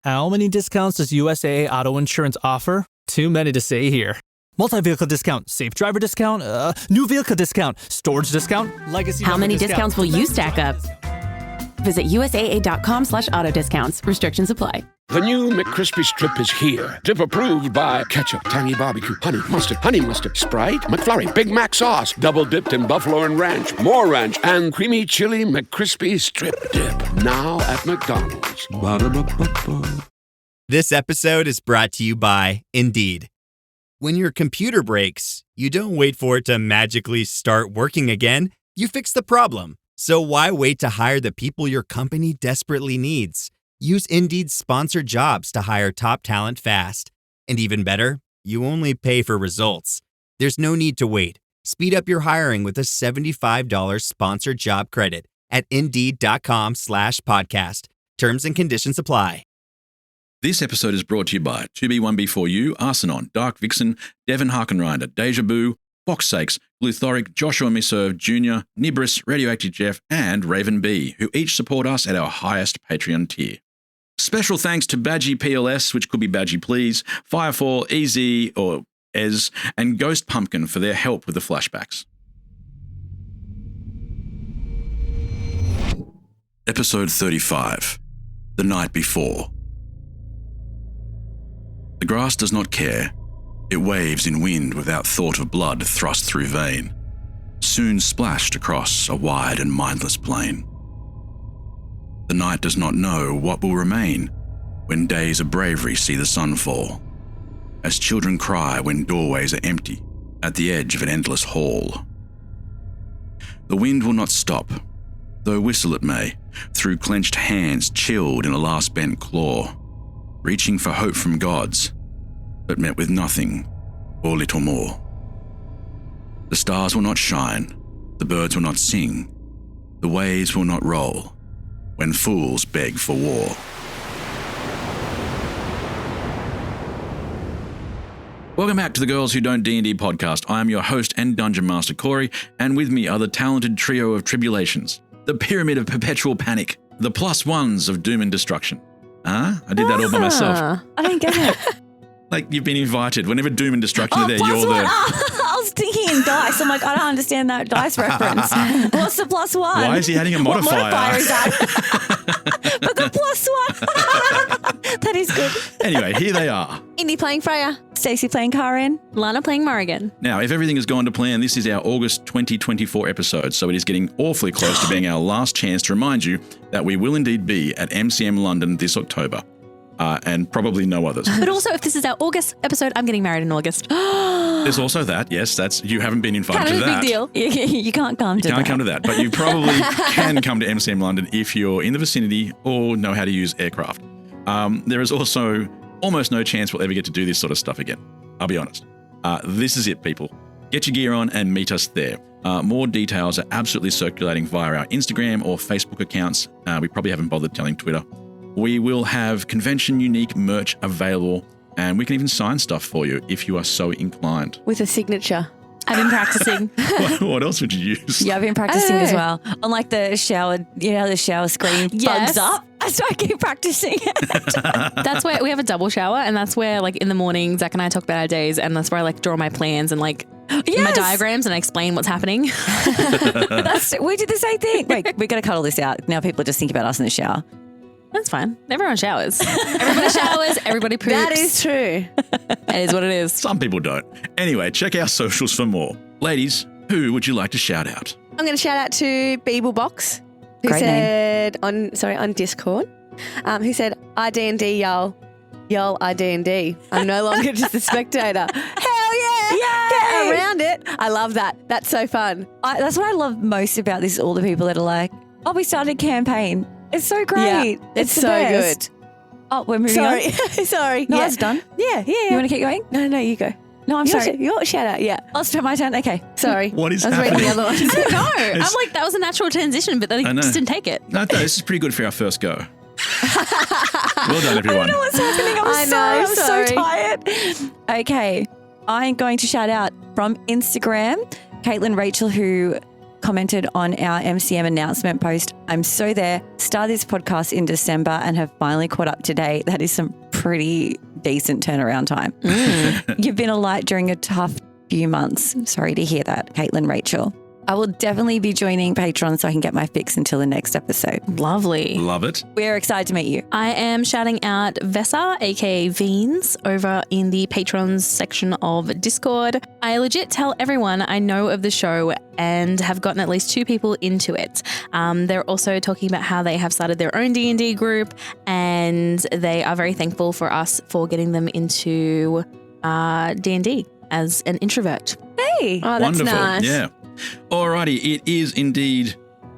How many discounts does USAA Auto Insurance offer? Too many to say here. Multi-vehicle discount, safe driver discount, new vehicle discount, storage discount, legacy. How many discounts will you stack up? Visit USAA.com/auto discounts. Restrictions apply. The new McCrispy Strip is here. Dip approved by ketchup, tangy barbecue, honey mustard, Sprite, McFlurry, Big Mac sauce, double dipped in buffalo and ranch, more ranch, and creamy chili McCrispy Strip Dip. Now at McDonald's. Ba-da-ba-ba-ba. This episode is brought to you by Indeed. When your computer breaks, you don't wait for it to magically start working again. You fix the problem. So why wait to hire the people your company desperately needs? Use Indeed's sponsored jobs to hire top talent fast. And even better, you only pay for results. There's no need to wait. Speed up your hiring with a $75 sponsored job credit at Indeed.com/podcast. Terms and conditions apply. This episode is brought to you by 2B1B4U, Arsenon, Dark Vixen, Devon Harkenrinder, Deja Boo, Box Sakes, Gluthoric, Joshua Miserve Jr., Nibris, Radioactive Jeff, and Raven B, who each support us at our highest Patreon tier. Special thanks to Badgie PLS, which could be Badgie Please, Firefall, EZ or Ez, and Ghost Pumpkin for their help with the flashbacks. Episode 35, The Night Before. The grass does not care. It waves in wind without thought of blood thrust through vein, soon splashed across a wide and mindless plain. The night does not know what will remain when days of bravery see the sun fall, as children cry when doorways are empty at the edge of an endless hall. The wind will not stop, though whistle it may, through clenched hands chilled in a last bent claw, reaching for hope from gods, but met with nothing or little more. The stars will not shine, the birds will not sing, the waves will not roll, when fools beg for war. Welcome back to the Girls Who Don't D&D podcast. I am your host and Dungeon Master Cory, and with me are the talented trio of tribulations, the pyramid of perpetual panic, the plus ones of doom and destruction. I did that all by myself. I don't get it. Like, you've been invited. Whenever doom and destruction are there, plus you're one. the... I was thinking in dice. I'm like, I don't understand that dice reference. What's the plus one? Why is he adding a modifier? What modifier is that? But the plus one. That is good. Anyway, here they are. Indy playing Freya. Stacey playing Kaa'Riin. Alana playing Morrigan. Now, if everything has gone to plan, this is our August 2024 episode, so it is getting awfully close to being our last chance to remind you that we will indeed be at MCM London this October. And probably no others. But also, if this is our August episode, I'm getting married in August. There's also that. Yes, that's you haven't been invited to that. Kind of a big deal. You can't come to that. You can't come to that, but you probably can come to MCM London if you're in the vicinity or know how to use aircraft. There is also almost no chance we'll ever get to do this sort of stuff again. I'll be honest. This is it, people. Get your gear on and meet us there. More details are absolutely circulating via our Instagram or Facebook accounts. We probably haven't bothered telling Twitter. We will have convention-unique merch available, and we can even sign stuff for you if you are so inclined. With a signature. I've been practicing. What else would you use? Yeah, I've been practicing as well. On like the shower, you know how the shower screen bugs up? So I keep practicing it. That's where we have a double shower, and that's where, like, in the morning, Zach and I talk about our days, and that's where I, like, draw my plans and, like, my diagrams, and I explain what's happening. We did the same thing. Wait, we got to cut all this out. Now people just think about us in the shower. That's fine. Everyone showers. Everybody showers. Everybody poops. That is true. It is what it is. Some people don't. Anyway, check our socials for more. Ladies, who would you like to shout out? I'm going to shout out to Beeblebox, who Great said on Discord, who said, I D&D, y'all. Y'all, I D&D. I'm no longer just a spectator. Hell yeah! Yay! Get around it. I love that. That's so fun. That's what I love most about this. All the people that are like, oh, we started a campaign. It's so great. Yeah, it's so the best. good. Oh, we're moving on. Sorry. No, yeah. it's done. Yeah. You want to keep going? No, you go. No, I'm sorry. Your shout out, yeah. Oh, it's my turn. Okay. Sorry. What is I was happening? reading the other ones. No, I'm like, that was a natural transition, but then I just didn't take it. No, this is pretty good for our first go. Well done, everyone. I don't know what's happening. I'm so tired. Okay. I'm going to shout out from Instagram, Caitlin Rachel, who commented on our MCM announcement post. I'm so there. Started this podcast in December and have finally caught up today. That is some pretty decent turnaround time. You've been a light during a tough few months. Sorry to hear that, Caitlin, Rachel. I will definitely be joining Patreon so I can get my fix until the next episode. Lovely. Love it. We're excited to meet you. I am shouting out Vessa, aka Veens, over in the patrons section of Discord. I legit tell everyone I know of the show and have gotten at least 2 people into it. They're also talking about how they have started their own D&D group, and they are very thankful for us for getting them into D&D as an introvert. Hey. Oh, that's Wonderful. nice. Yeah. Alrighty, it is indeed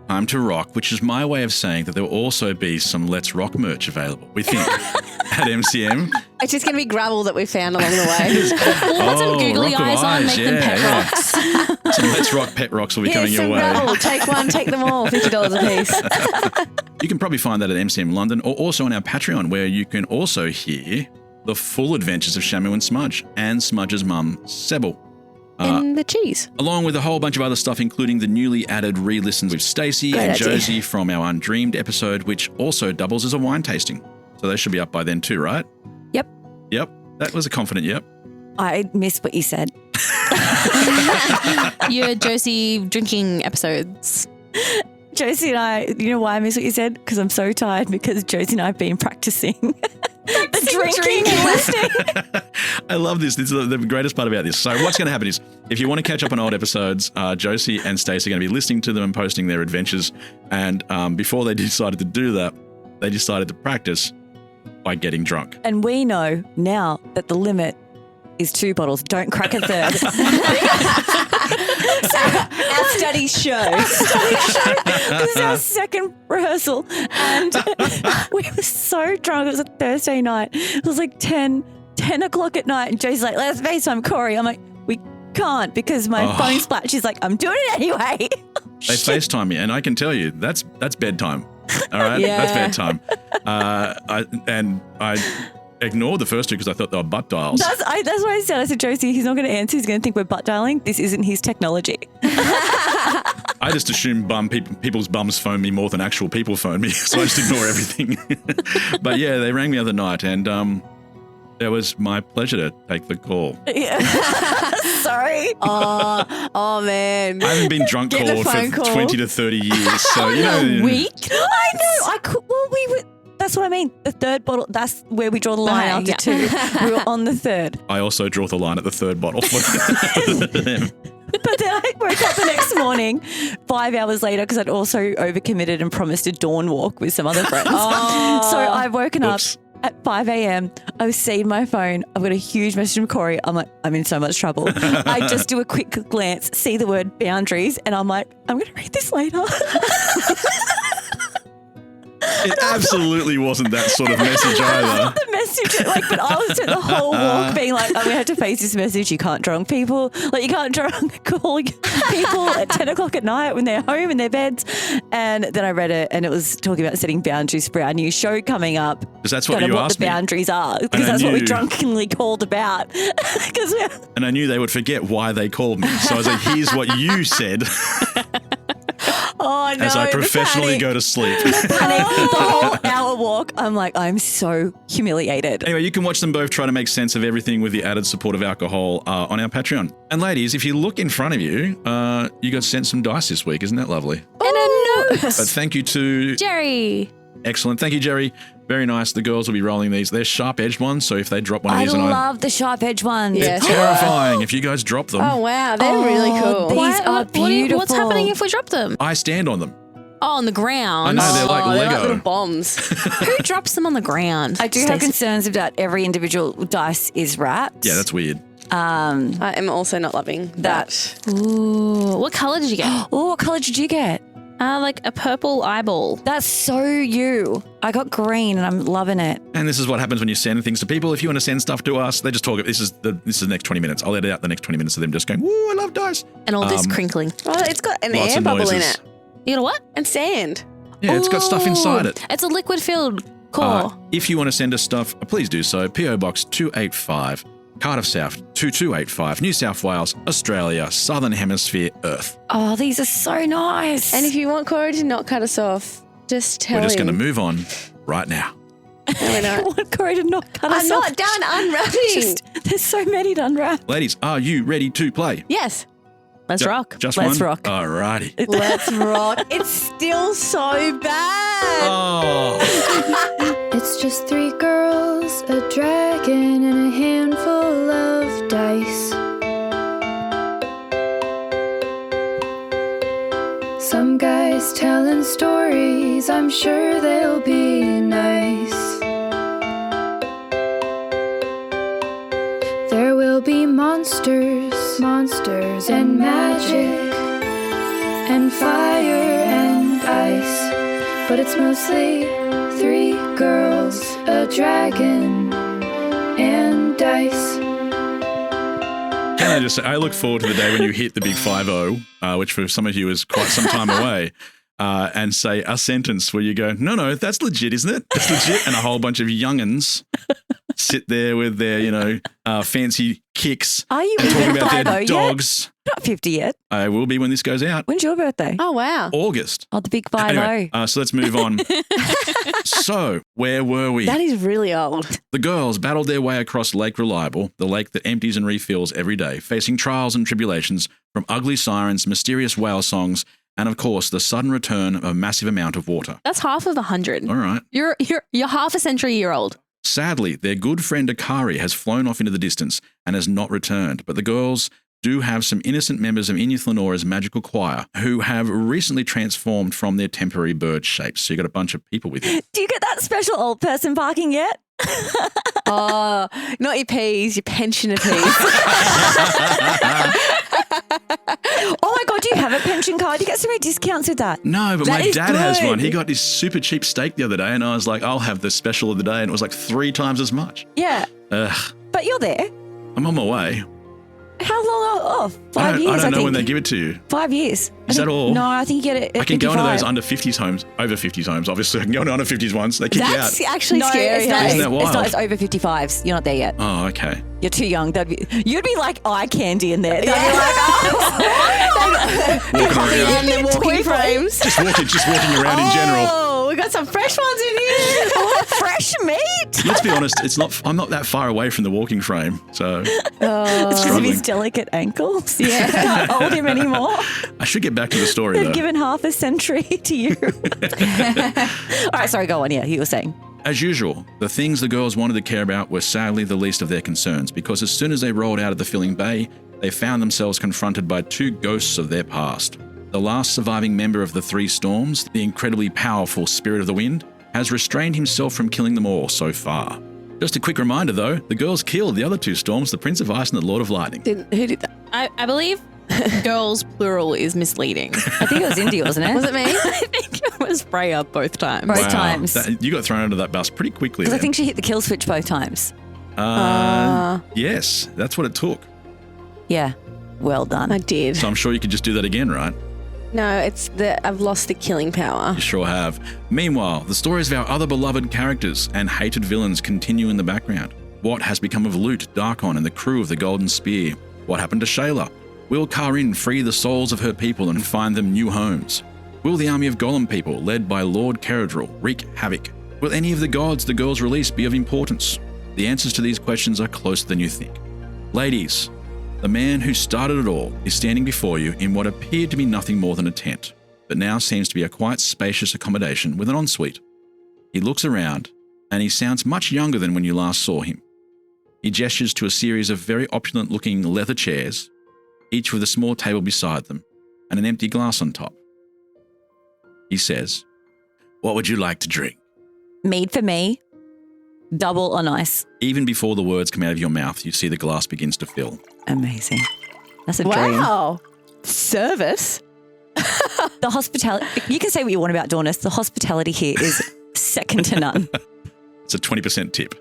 time to rock, which is my way of saying that there will also be some Let's Rock merch available, we think, at MCM. It's just going to be gravel that we found along the way. We'll put some googly rock of eyes on, make them pet rocks. Some Let's Rock pet rocks will be coming Here's your some way. gravel. Take one, take them all. $50 a piece. You can probably find that at MCM London or also on our Patreon, where you can also hear the full adventures of Shamu and Smudge and Smudge's mum, Sebel. And the cheese. Along with a whole bunch of other stuff, including the newly added re-listens with Stacey and idea. Josie from our Undreamed episode, which also doubles as a wine tasting. So they should be up by then too, right? Yep. Yep. That was a confident yep. I missed what you said. Your Josie drinking episodes. Josie and I, you know why I missed what you said? Because I'm so tired because Josie and I have been practicing. The drinking and listening. I love this. This is the greatest part about this. So what's going to happen is, if you want to catch up on old episodes, Josie and Stacey are going to be listening to them and posting their adventures. And before they decided to do that, they decided to practice by getting drunk. And we know now that the limit is 2 bottles. Don't crack a third. Our studies show. This is our second rehearsal. And we were so drunk. It was a Thursday night. It was like 10 o'clock at night. And Josie's like, let's FaceTime Cory. I'm like, we can't because my phone splat. She's like, I'm doing it anyway. They FaceTime me, and I can tell you that's bedtime. All right, Yeah. That's bedtime. I ignored the first 2 because I thought they were butt dials. That's what I said. I said, Josie, he's not going to answer. He's going to think we're butt dialing. This isn't his technology. I just assume people's bums phone me more than actual people phone me, so I just ignore everything. But yeah, they rang me the other night, and it was my pleasure to take the call. Yeah. Sorry. Oh, man. I haven't been drunk Get the called phone for call. 20 to 30 years, so you know. A week? I know. I could. Well, we were. That's what I mean. The 3rd bottle. That's where we draw the line Okay, after yeah. 2. We were on the 3rd. I also draw the line at the 3rd bottle. But then I woke up the next morning, 5 hours later, because I'd also overcommitted and promised a dawn walk with some other friends. So I've woken Oops. up at 5 a.m. I've seen my phone. I've got a huge message from Cory. I'm like, I'm in so much trouble. I just do a quick glance, see the word boundaries, and I'm like, I'm going to read this later. It absolutely wasn't that sort of message either. The message, but I was the whole walk being like, we had to face this message. You can't drunk people. Like, you can't drunk call people at 10 o'clock at night when they're home in their beds. And then I read it, and it was talking about setting boundaries for our new show coming up. Because that's what Kind of you asked the me. boundaries are. Because And I that's what we knew- drunkenly called about. And I knew they would forget why they called me. So I was like, here's what you said Oh, no. as I the professionally panic. go to sleep. Panic. The whole hour walk, I'm like, I'm so humiliated. Anyway, you can watch them both try to make sense of everything with the added support of alcohol on our Patreon. And ladies, if you look in front of you, you got sent some dice this week. Isn't that lovely? And a note. But thank you to... Jerry. Excellent. Thank you, Jerry. Very nice. The girls will be rolling these. They're sharp-edged ones, so if they drop one of I these... love the sharp edge ones. Yeah. terrifying if you guys drop them. Oh, wow. They're really cool. These are beautiful. What's happening if we drop them? I stand on them. Oh, on the ground. I know, they're like They're Lego. like little bombs. Who drops them on the ground? I do have Stacey? concerns about every individual dice is wrapped. Yeah, that's weird. I am also not loving that. Ooh, what color did you get? Oh, what colour did you get? Like a purple eyeball. That's so you. I got green and I'm loving it. And this is what happens when you send things to people. If you want to send stuff to us, they just talk. This is the next 20 minutes. I'll edit out the next 20 minutes of them just going, "Woo, I love dice." And all this crinkling. Oh, it's got an Lots air of bubble in noises. it. You know what? And sand. Yeah, it's got stuff inside it. It's a liquid filled core. If you want to send us stuff, please do so. PO Box 285, Cardiff South 2285, New South Wales, Australia, Southern Hemisphere, Earth. Oh, these are so nice. And if you want Cory to not cut us off, just tell him. We're just going to move on right now. No, we're I not. want Cory to not cut us I'm off. not done unwrapping. There's so many to unwrap. Ladies, are you ready to play? Yes. Let's rock. Just Let's one? rock. Alrighty. Let's rock. It's still so bad. Oh. It's just 3 girls, a dragon, and a handful of dice. Some guys telling stories, I'm sure they'll be nice. There will be monsters and magic and fire and ice. But it's mostly 3 girls, a dragon, and dice. Can I just say, I look forward to the day when you hit the big 5-0, which for some of you is quite some time away, and say a sentence where you go, no, that's legit, isn't it? It's legit. And a whole bunch of young'uns sit there with their, fancy kicks. Are you and talking about their 50 dogs. yet? Not 50 yet. I will be when this goes out. When's your birthday? Oh, wow. August. Oh, the big 5-0. Anyway, so let's move on. So, where were we? That is really old. The girls battled their way across Lake Reliable, the lake that empties and refills every day, facing trials and tribulations from ugly sirens, mysterious whale songs, and of course, the sudden return of a massive amount of water. That's half of 100. All right. You're half a century year old. Sadly, their good friend Kaa'Riin has flown off into the distance and has not returned, but the girls do have some innocent members of Inyith Lenora's magical choir who have recently transformed from their temporary bird shapes. So you got a bunch of people with you. Do you get that special old person parking yet? Oh, not your peas, your pensioner peas. Oh my God, do you have a pension card? You get so many discounts with that. No, but That my is dad has good. one. He got this super cheap steak the other day, and I was like, I'll have the special of the day, and it was like 3 times as much. Yeah, Ugh, but you're there. I'm on my way. How long off? 5 years, I don't know think. when they give it to you. 5 years. Is that all? No, I think you get it at I can go into 55. those under 50s homes, over 50s homes, obviously. I can go into under 50s ones. They kick you out. That's actually No, scary. it's not. hey? Isn't that wild? It's not. It's over 55s. You're not there yet. Oh, okay. You're too young. You'd be like eye candy in there. They'd be like, oh. Walking around. And the walking frames. Just walking around in general. Oh, we got some fresh ones in here. Oh, fresh meat. Let's be honest, I'm not that far away from the walking frame, so It's because of struggling. his delicate ankles. Yeah. Can't hold him anymore. I should get back to the story They've though. given half a century to you. All right, sorry, go on. Yeah, you were saying. As usual, the things the girls wanted to care about were sadly the least of their concerns, because as soon as they rolled out of the filling bay, they found themselves confronted by 2 ghosts of their past. The last surviving member of the 3 storms, the incredibly powerful Spirit of the Wind, has restrained himself from killing them all so far. Just a quick reminder though, the girls killed the other 2 storms, the Prince of Ice and the Lord of Lightning. Who did that? I believe girls plural is misleading. I think it was Indy, wasn't it? Was it me? I think it was Freya both times. Both times. You got thrown under that bus pretty quickly Because I then. think she hit the kill switch both times. Yes, that's what it took. Yeah. Well done. I did. So I'm sure you could just do that again, right? No, it's I've lost the killing power. You sure have. Meanwhile, the stories of our other beloved characters and hated villains continue in the background. What has become of Lute, Darkon, and the crew of the Golden Spear? What happened to Shayla? Will Kaa'Riin free the souls of her people and find them new homes? Will the army of Golem people, led by Lord Caradril, wreak havoc? Will any of the gods the girls release be of importance? The answers to these questions are closer than you think. Ladies, the man who started it all is standing before you in what appeared to be nothing more than a tent, but now seems to be a quite spacious accommodation with an ensuite. He looks around, and he sounds much younger than when you last saw him. He gestures to a series of very opulent-looking leather chairs, each with a small table beside them and an empty glass on top. He says, "What would you like to drink?" Mead for me. Double on ice. Even before the words come out of your mouth, you see the glass begins to fill. Amazing. That's a dream. Wow. Service. The hospitality, you can say what you want about Dornus. The hospitality here is second to none. It's a 20% tip.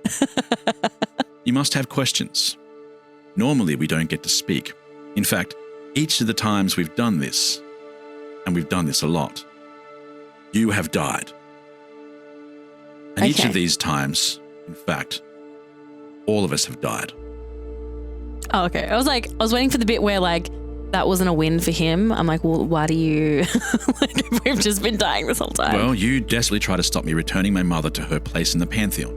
You must have questions. Normally, we don't get to speak. In fact, each of the times we've done this, and we've done this a lot, you have died. And each Okay. of these times, in fact, all of us have died. Oh, okay. I was waiting for the bit where like that wasn't a win for him. I'm like, well, why do you like we've just been dying this whole time? Well, you desperately try to stop me returning my mother to her place in the Pantheon.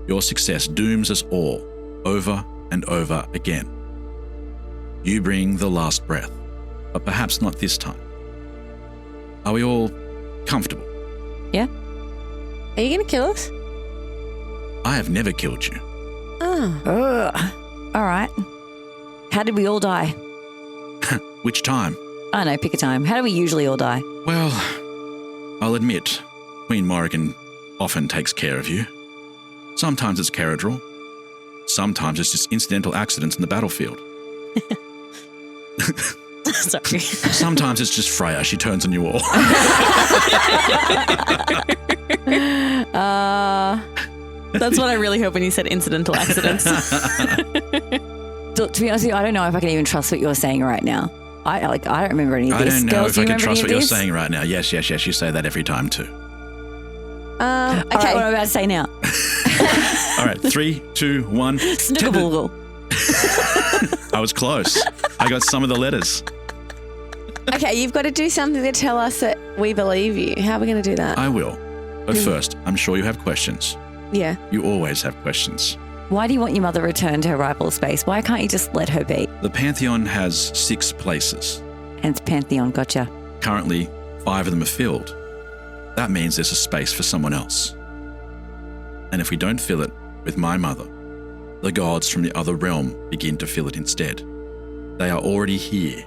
Your success dooms us all, over and over again. You bring the last breath, but perhaps not this time. Are we all comfortable? Yeah. Are you going to kill us? I have never killed you. All right. How did we all die? Which time? I don't know, pick a time. How do we usually all die? Well, I'll admit, Queen Morrigan often takes care of you. Sometimes it's Caradril. Sometimes it's just incidental accidents in the battlefield. Sorry. Sometimes it's just Freya. She turns on you all. That's what I really hope when you said incidental accidents. To be honest with you, I don't know if I can even trust what you're saying right now. I don't remember any of this. I don't know Girls, if do I you can remember trust any what of you're this? saying right now. Yes. You say that every time too. Okay. All right, what am I about to say now? All right, 3, 2, 1. Snookaboodle. I was close. I got some of the letters. Okay, you've got to do something to tell us that we believe you. How are we going to do that? I will. But first, I'm sure you have questions. Yeah. You always have questions. Why do you want your mother returned to her rightful space? Why can't you just let her be? The Pantheon has 6 places. Hence Pantheon, gotcha. Currently, 5 of them are filled. That means there's a space for someone else. And if we don't fill it with my mother, the gods from the other realm begin to fill it instead. They are already here.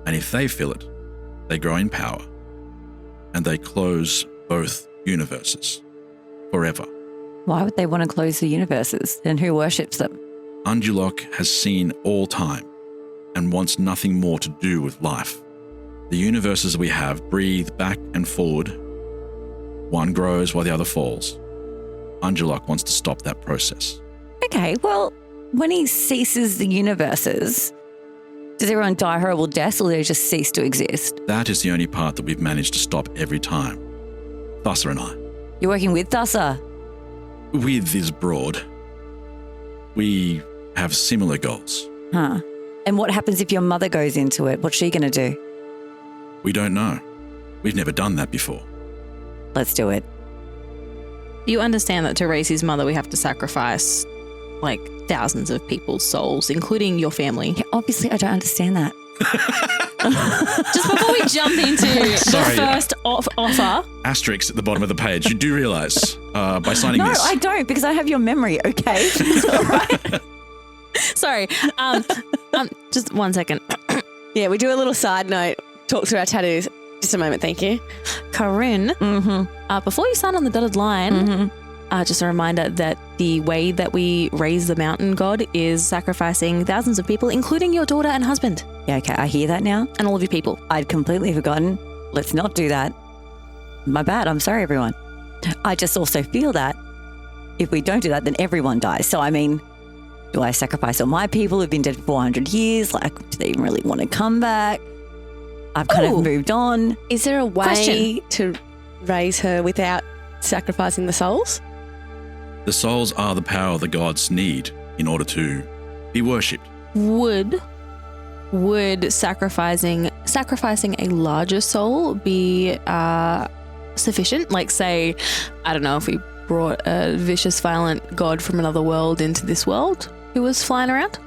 And if they fill it, they grow in power. And they close both universes. Forever. Why would they want to close the universes? And who worships them? Undulok has seen all time and wants nothing more to do with life. The universes we have breathe back and forward. One grows while the other falls. Undulok wants to stop that process. Okay, well, when he ceases the universes, does everyone die horrible deaths or do they just cease to exist? That is the only part that we've managed to stop every time. Thassa and I. You're working with Thassa. With is broad. We have similar goals. Huh. And what happens if your mother goes into it? What's she going to do? We don't know. We've never done that before. Let's do it. You understand that to raise his mother, we have to sacrifice like thousands of people's souls, including your family. Yeah, obviously, I don't understand that. Just before we jump into the first offer. Asterisk at the bottom of the page. You do realise by signing this. No, I don't, because I have your memory, okay? All right. Sorry. Just 1 second. Yeah, we do a little side note, talk through our tattoos. Just a moment, thank you. Kaa'Riin, before you sign on the dotted line, just a reminder that the way that we raise the mountain god is sacrificing thousands of people, including your daughter and husband. Yeah, okay, I hear that now. And all of your people. I'd completely forgotten. Let's not do that. My bad. I'm sorry, everyone. I just also feel that if we don't do that, then everyone dies. So, I mean, do I sacrifice all my people who've been dead for 400 years? Like, do they even really want to come back? I've kind of moved on. Is there a way Question. to raise her without sacrificing the souls? The souls are the power the gods need in order to be worshipped. Would sacrificing a larger soul be sufficient? Like, say, I don't know, if we brought a vicious, violent god from another world into this world who was flying around?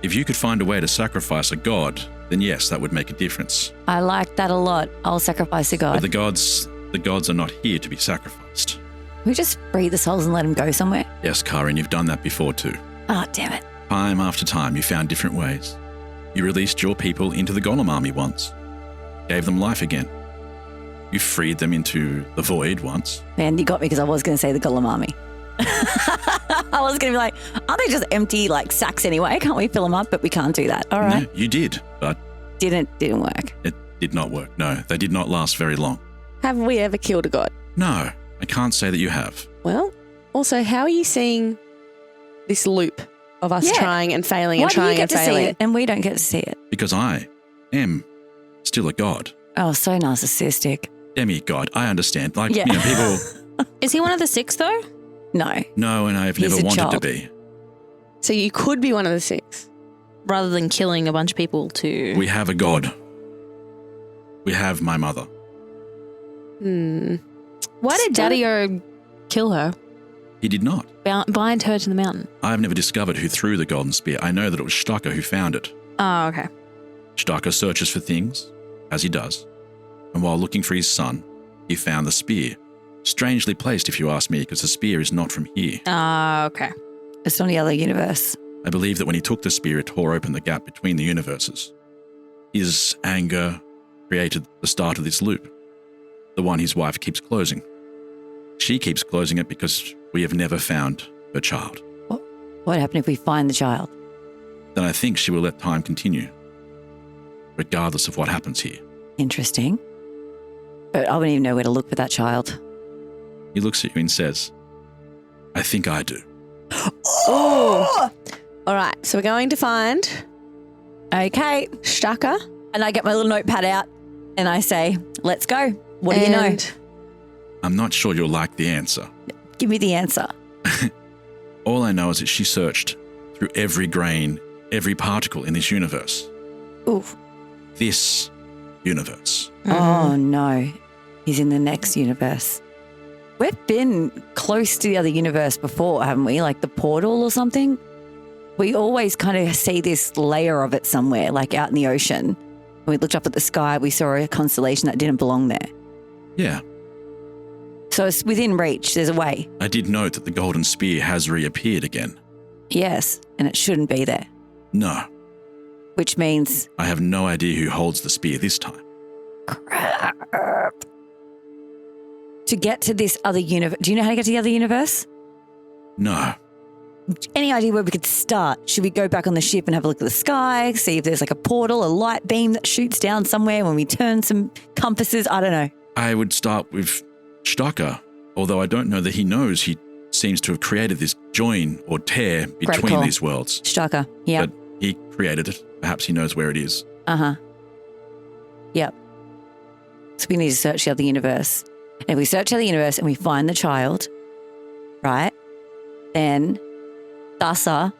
If you could find a way to sacrifice a god, then yes, that would make a difference. I like that a lot. I'll sacrifice a god. But the gods are not here to be sacrificed. We just free the souls and let them go somewhere. Yes, Kaa'Riin, you've done that before too. Oh, damn it. Time after time, you found different ways. You released your people into the Golem army once. Gave them life again. You freed them into the void once. Man, you got me because I was going to say the Golem army. I was going to be like, aren't they just empty like sacks anyway? Can't we fill them up? But we can't do that. All right. No, you did, but Didn't work. it did not work. No, they did not last very long. Have we ever killed a god? No, I can't say that you have. Well, also, how are you seeing this loop of us Yeah. trying and failing Why and do you trying get and to see failing? it and we don't get to see it? Because I am still a god. Oh, so narcissistic. Demigod, I understand. Like, Yeah. People, Is he one of the 6 though? No. no, and I've He's never a wanted child. to be. So you could be one of the 6. Rather than killing a bunch of people to... We have a god. We have my mother. Why did Daddy-O kill her? He did not. Bind her to the mountain? I've never discovered who threw the golden spear. I know that it was Stacey who found it. Oh, okay. Stacey searches for things, as he does, and while looking for his son, he found the spear. Strangely placed, if you ask me, because the spear is not from here. Okay. It's from the other universe. I believe that when he took the spear, it tore open the gap between the universes. His anger created the start of this loop, the one his wife keeps closing. She keeps closing it because we have never found her child. What happened if we find the child? Then I think she will let time continue, regardless of what happens here. Interesting. But I wouldn't even know where to look for that child. He looks at you and says, I think I do. Oh! All right, so we're going to find Okay. Stacey. And I get my little notepad out and I say, let's go. What do you know? I'm not sure you'll like the answer. Give me the answer. All I know is that she searched through every grain, every particle in this universe. Oof. This universe. Oh, no. He's in the next universe. We've been close to the other universe before, haven't we? Like the portal or something? We always kind of see this layer of it somewhere, like out in the ocean. When we looked up at the sky, we saw a constellation that didn't belong there. Yeah. So it's within reach. There's a way. I did note that the golden spear has reappeared again. Yes, and it shouldn't be there. No. Which means... I have no idea who holds the spear this time. Crap. To get to this other universe... Do you know how to get to the other universe? No. Any idea where we could start? Should we go back on the ship and have a look at the sky, see if there's like a portal, a light beam that shoots down somewhere when we turn some compasses? I don't know. I would start with Stacey, although I don't know that he knows. He seems to have created this join or tear between these worlds. Stacey, yeah. But he created it. Perhaps he knows where it is. Uh-huh. Yep. So we need to search the other universe. And if we search the other universe and we find the child, right, then Stacey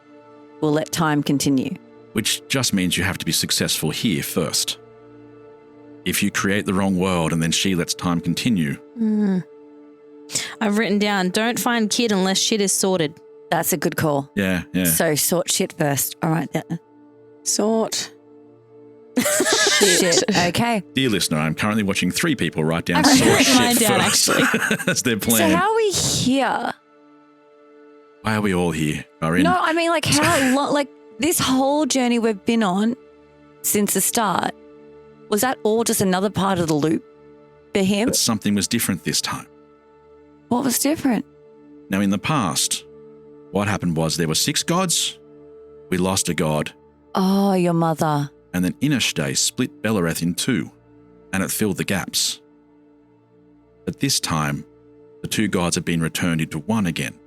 will let time continue. Which just means you have to be successful here first. If you create the wrong world and then she lets time continue. I've written down, don't find kid unless shit is sorted. That's a good call. Yeah. So sort shit first. All right. Sort. Shit. Okay. Dear listener, I'm currently watching 3 people write down I've sort written mine shit down, first. actually. That's their plan. So how are we here? Why are we all here, Kaa'Riin? No, I mean like how long, like this whole journey we've been on since the start, was that all just another part of the loop for him? But something was different this time. What was different? Now, in the past, what happened was there were 6 gods, we lost a god, Oh, your mother. and then Indy split Bellereth in 2, and it filled the gaps. But this time, the 2 gods have been returned into one again,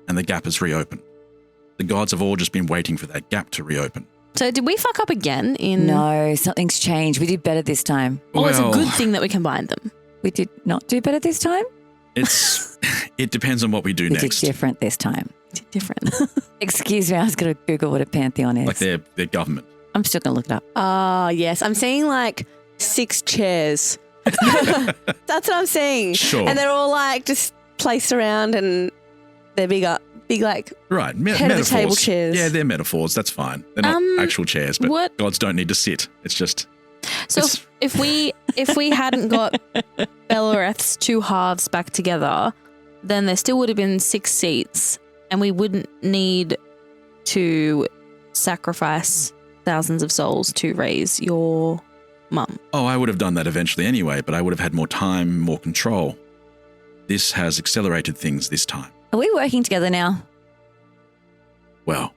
and the gap has reopened. The gods have all just been waiting for that gap to reopen. So did we fuck up again in... No, something's changed. We did better this time. Well, it's a good thing that we combined them. We did not do better this time? It depends on what we do We next. did different this time. Different. Excuse me, I was going to Google what a pantheon is. Like their government. I'm still going to look it up. Oh, yes. I'm seeing like 6 chairs. That's what I'm seeing. Sure. And they're all like just placed around and they're big like Right, head of the metaphors. table chairs. Yeah, they're metaphors. That's fine. They're not actual chairs, but what- gods don't need to sit. It's just... So if we hadn't got Bellereth's 2 halves back together, then there still would have been 6 seats, and we wouldn't need to sacrifice thousands of souls to raise your mum. Oh, I would have done that eventually anyway, but I would have had more time, more control. This has accelerated things this time. Are we working together now? Well,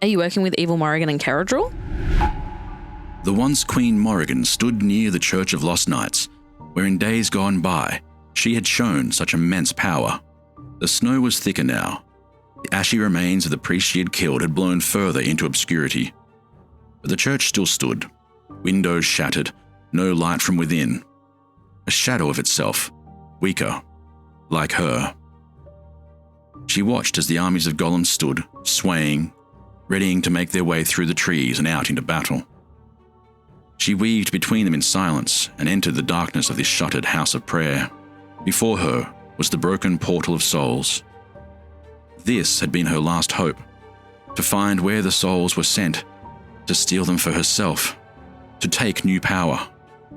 Are you working with Evil Morrigan and Caradril? the once Queen Morrigan stood near the Church of Lost Knights, where in days gone by she had shown such immense power. The snow was thicker now. The ashy remains of the priest she had killed had blown further into obscurity. But the church still stood, windows shattered, no light from within. A shadow of itself, weaker, like her. She watched as the armies of golems stood, swaying, readying to make their way through the trees and out into battle. She weaved between them in silence and entered the darkness of this shuttered house of prayer. Before her was the broken portal of souls. This had been her last hope, to find where the souls were sent, to steal them for herself, to take new power.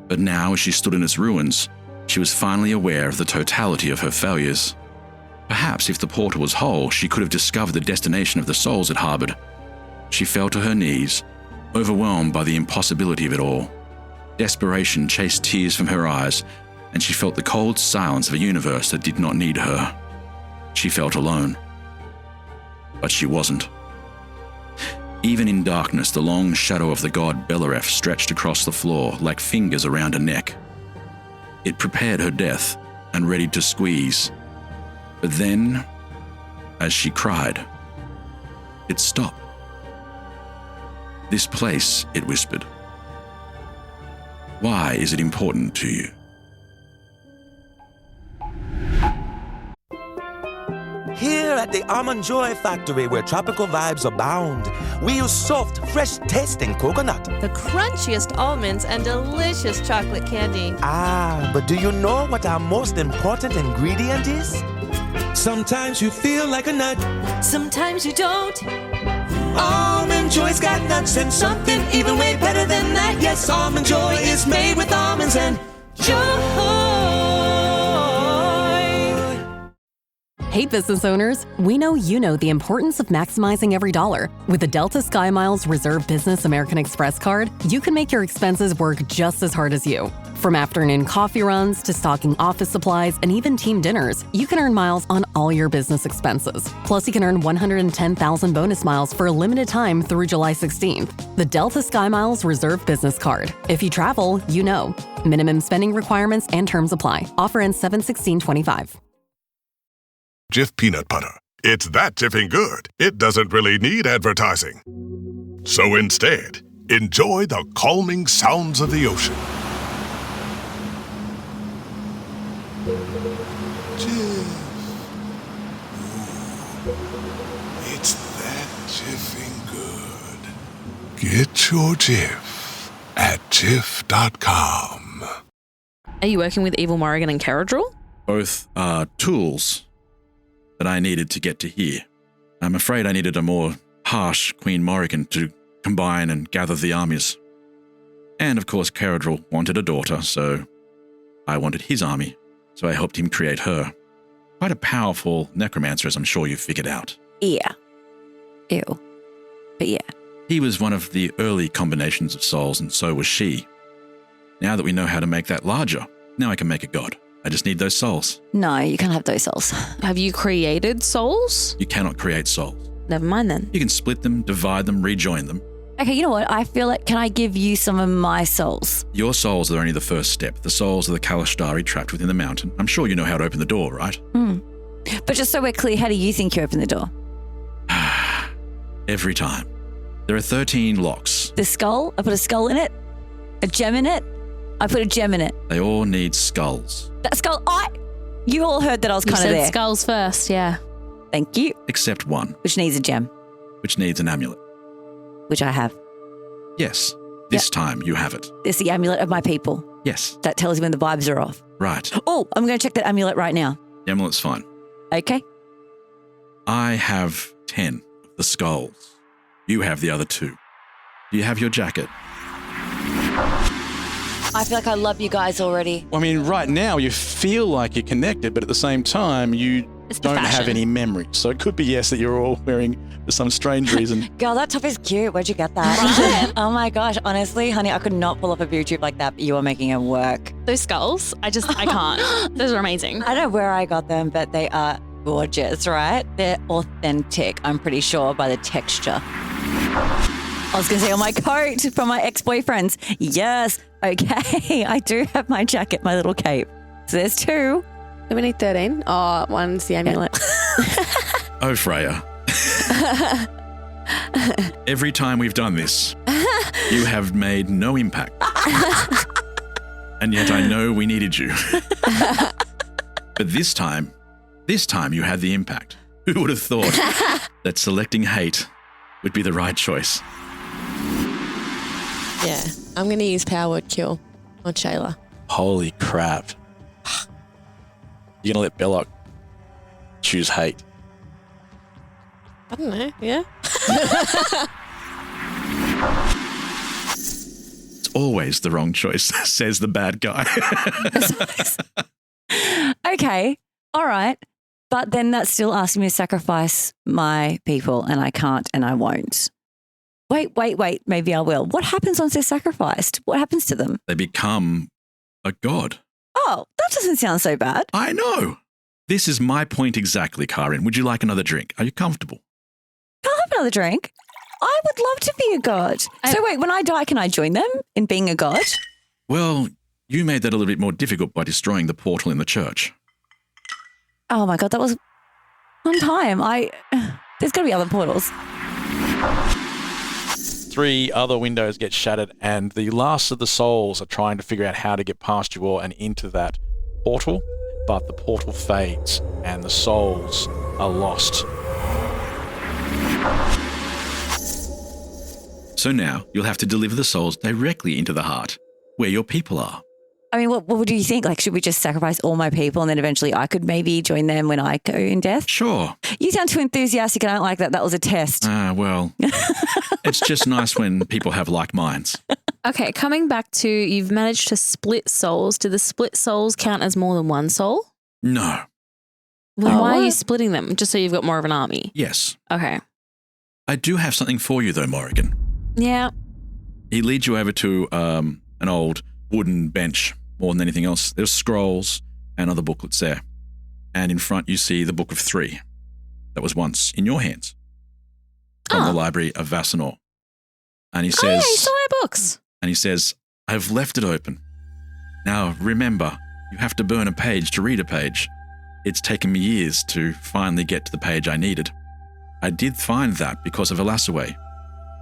But now, as she stood in its ruins, she was finally aware of the totality of her failures. Perhaps if the portal was whole, she could have discovered the destination of the souls it harbored. She fell to her knees, overwhelmed by the impossibility of it all. Desperation chased tears from her eyes, and she felt the cold silence of a universe that did not need her. She felt alone. But she wasn't. Even in darkness, the long shadow of the god Belleref stretched across the floor like fingers around a neck. It prepared her death and readied to squeeze. But then, as she cried, it stopped. "This place," it whispered. "Why is it important to you?" Here at the Almond Joy Factory, where tropical vibes abound, we use soft, fresh-tasting coconut. The crunchiest almonds and delicious chocolate candy. Ah, but do you know what our most important ingredient is? Sometimes you feel like a nut. Sometimes you don't. Almond Joy's got nuts and something even way better than that. Yes, Almond Joy is made with almonds and joy. Hey business owners, we know you know the importance of maximizing every dollar. With the Delta SkyMiles Reserve Business American Express card, you can make your expenses work just as hard as you. From afternoon coffee runs to stocking office supplies and even team dinners, you can earn miles on all your business expenses. Plus, you can earn 110,000 bonus miles for a limited time through July 16th. The Delta SkyMiles Reserve Business Card. If you travel, you know. Minimum spending requirements and terms apply. Offer ends 7/16/25. Jif peanut butter. It's that jiffing good, it doesn't really need advertising. So instead, enjoy the calming sounds of the ocean. Jif. Ooh, it's that jiffing good. Get your Jif at jif.com. Are you working with Evil Morrigan and Kaa'Riin? Both are tools that I needed to get to here. I'm afraid I needed a more harsh Queen Morrigan to combine and gather the armies. And of course, Kaa'Riin wanted a daughter, so I wanted his army, so I helped him create her. Quite a powerful necromancer, as I'm sure you've figured out. Yeah. Ew. But yeah. He was one of the early combinations of souls, and so was she. Now that we know how to make that larger, now I can make a god. I just need those souls. No, you can't have those souls. Have you created souls? You cannot create souls. Never mind then. You can split them, divide them, rejoin them. Okay, you know what? I feel like, can I give you some of my souls? Your souls are only the first step. The souls of the Kalastari trapped within the mountain. I'm sure you know how to open the door, right? But just so we're clear, how do you think you open the door? Every time. There are 13 locks. The skull? I put a skull in it? A gem in it? I put a gem in it. They all need skulls. That skull, you all heard that I was kind of there. You said skulls first, yeah. Thank you. Except one. Which needs a gem. Which needs an amulet. Which I have. Yes. This time you have it. It's the amulet of my people. Yes. That tells you when the vibes are off. Right. Oh, I'm going to check that amulet right now. The amulet's fine. Okay. I have 10 of the skulls. You have the other 2. Do you have your jacket? I feel like I love you guys already. I mean, right now you feel like you're connected, but at the same time you don't have any memory. So it could be, yes, that you're all wearing for some strange reason. Girl, that top is cute. Where'd you get that? Oh my gosh. Honestly, honey, I could not pull off a boob like that, but you are making it work. Those skulls, I can't. Those are amazing. I don't know where I got them, but they are gorgeous, right? They're authentic, I'm pretty sure, by the texture. I was going to say on my coat from my ex-boyfriends. Yes. Okay. I do have my jacket, my little cape. So there's 2. Do we need 13? Oh, one's the amulet. Oh, Freya. Every time we've done this, you have made no impact. And yet I know we needed you. But this time you had the impact. Who would have thought that selecting hate would be the right choice? Yeah, I'm going to use power word kill on Shayla. Holy crap. You're going to let Belloc choose hate. I don't know, yeah. It's always the wrong choice, says the bad guy. Okay, all right. But then that's still asking me to sacrifice my people, and I can't and I won't. Wait. Maybe I will. What happens once they're sacrificed? What happens to them? They become a god. Oh, that doesn't sound so bad. I know. This is my point exactly, Kaa'Riin. Would you like another drink? Are you comfortable? Can I have another drink? I would love to be a god. So wait, when I die, can I join them in being a god? Well, you made that a little bit more difficult by destroying the portal in the church. Oh my God, that was one time. There's got to be other portals. 3 other windows get shattered, and the last of the souls are trying to figure out how to get past you all and into that portal, but the portal fades and the souls are lost. So now you'll have to deliver the souls directly into the heart, where your people are. I mean, what do you think? Like, should we just sacrifice all my people and then eventually I could maybe join them when I go in death? Sure. You sound too enthusiastic. I don't like that. That was a test. Well, it's just nice when people have like minds. Okay, coming back to you've managed to split souls. Do the split souls count as more than one soul? No. Well, why are you splitting them? Just so you've got more of an army? Yes. Okay. I do have something for you, though, Morrigan. Yeah. He leads you over to an old wooden bench. More than anything else, there's scrolls and other booklets there. And in front, you see the Book of 3 that was once in your hands from the Library of Vassanor. And he says, "Oh, yeah, you still have books." And he says, "I've left it open. Now, remember, you have to burn a page to read a page. It's taken me years to finally get to the page I needed. I did find that because of Elasaway,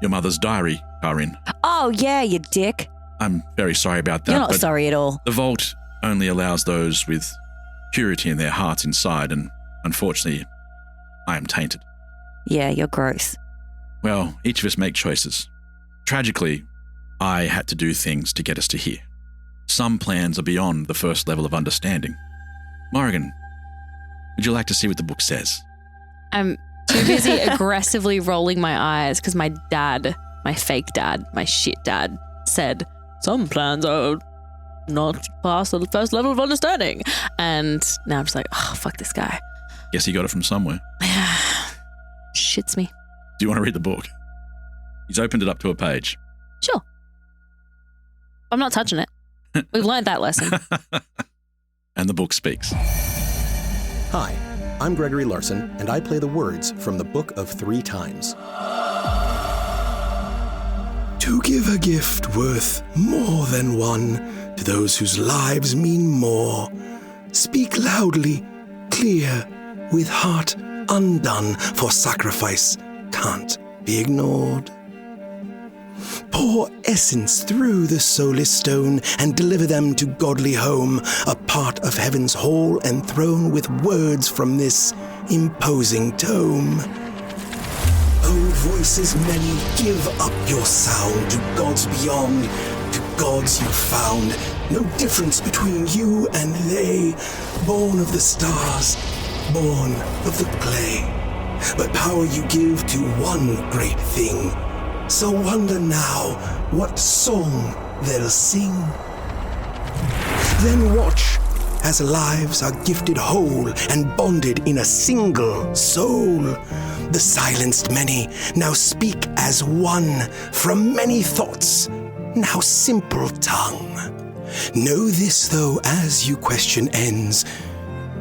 your mother's diary, Kaa'Riin. Oh, yeah, you dick. I'm very sorry about that. You're not sorry at all. The vault only allows those with purity in their hearts inside, and unfortunately, I am tainted." Yeah, you're gross. Well, each of us make choices. Tragically, I had to do things to get us to here. Some plans are beyond the first level of understanding. Morrigan, would you like to see what the book says? I'm too busy aggressively rolling my eyes because my dad, my fake dad, my shit dad said, "Some plans are not past the first level of understanding." And now I'm just like, oh, fuck this guy. Guess he got it from somewhere. Shits me. Do you want to read the book? He's opened it up to a page. Sure. I'm not touching it. We've learned that lesson. And the book speaks. Hi, I'm Gregory Larson, and I play the words from the Book of 3 Times. To give a gift worth more than one to those whose lives mean more. Speak loudly, clear, with heart undone, for sacrifice can't be ignored. Pour essence through the soulless stone and deliver them to godly home, a part of heaven's hall and throne, with words from this imposing tome. Oh, voices many, give up your sound to gods beyond, to gods you found. No difference between you and they, born of the stars, born of the clay. But power you give to one great thing. So wonder now what song they'll sing. Then watch as lives are gifted whole and bonded in a single soul. The silenced many now speak as one, from many thoughts, now simple tongue. Know this though, as you question ends,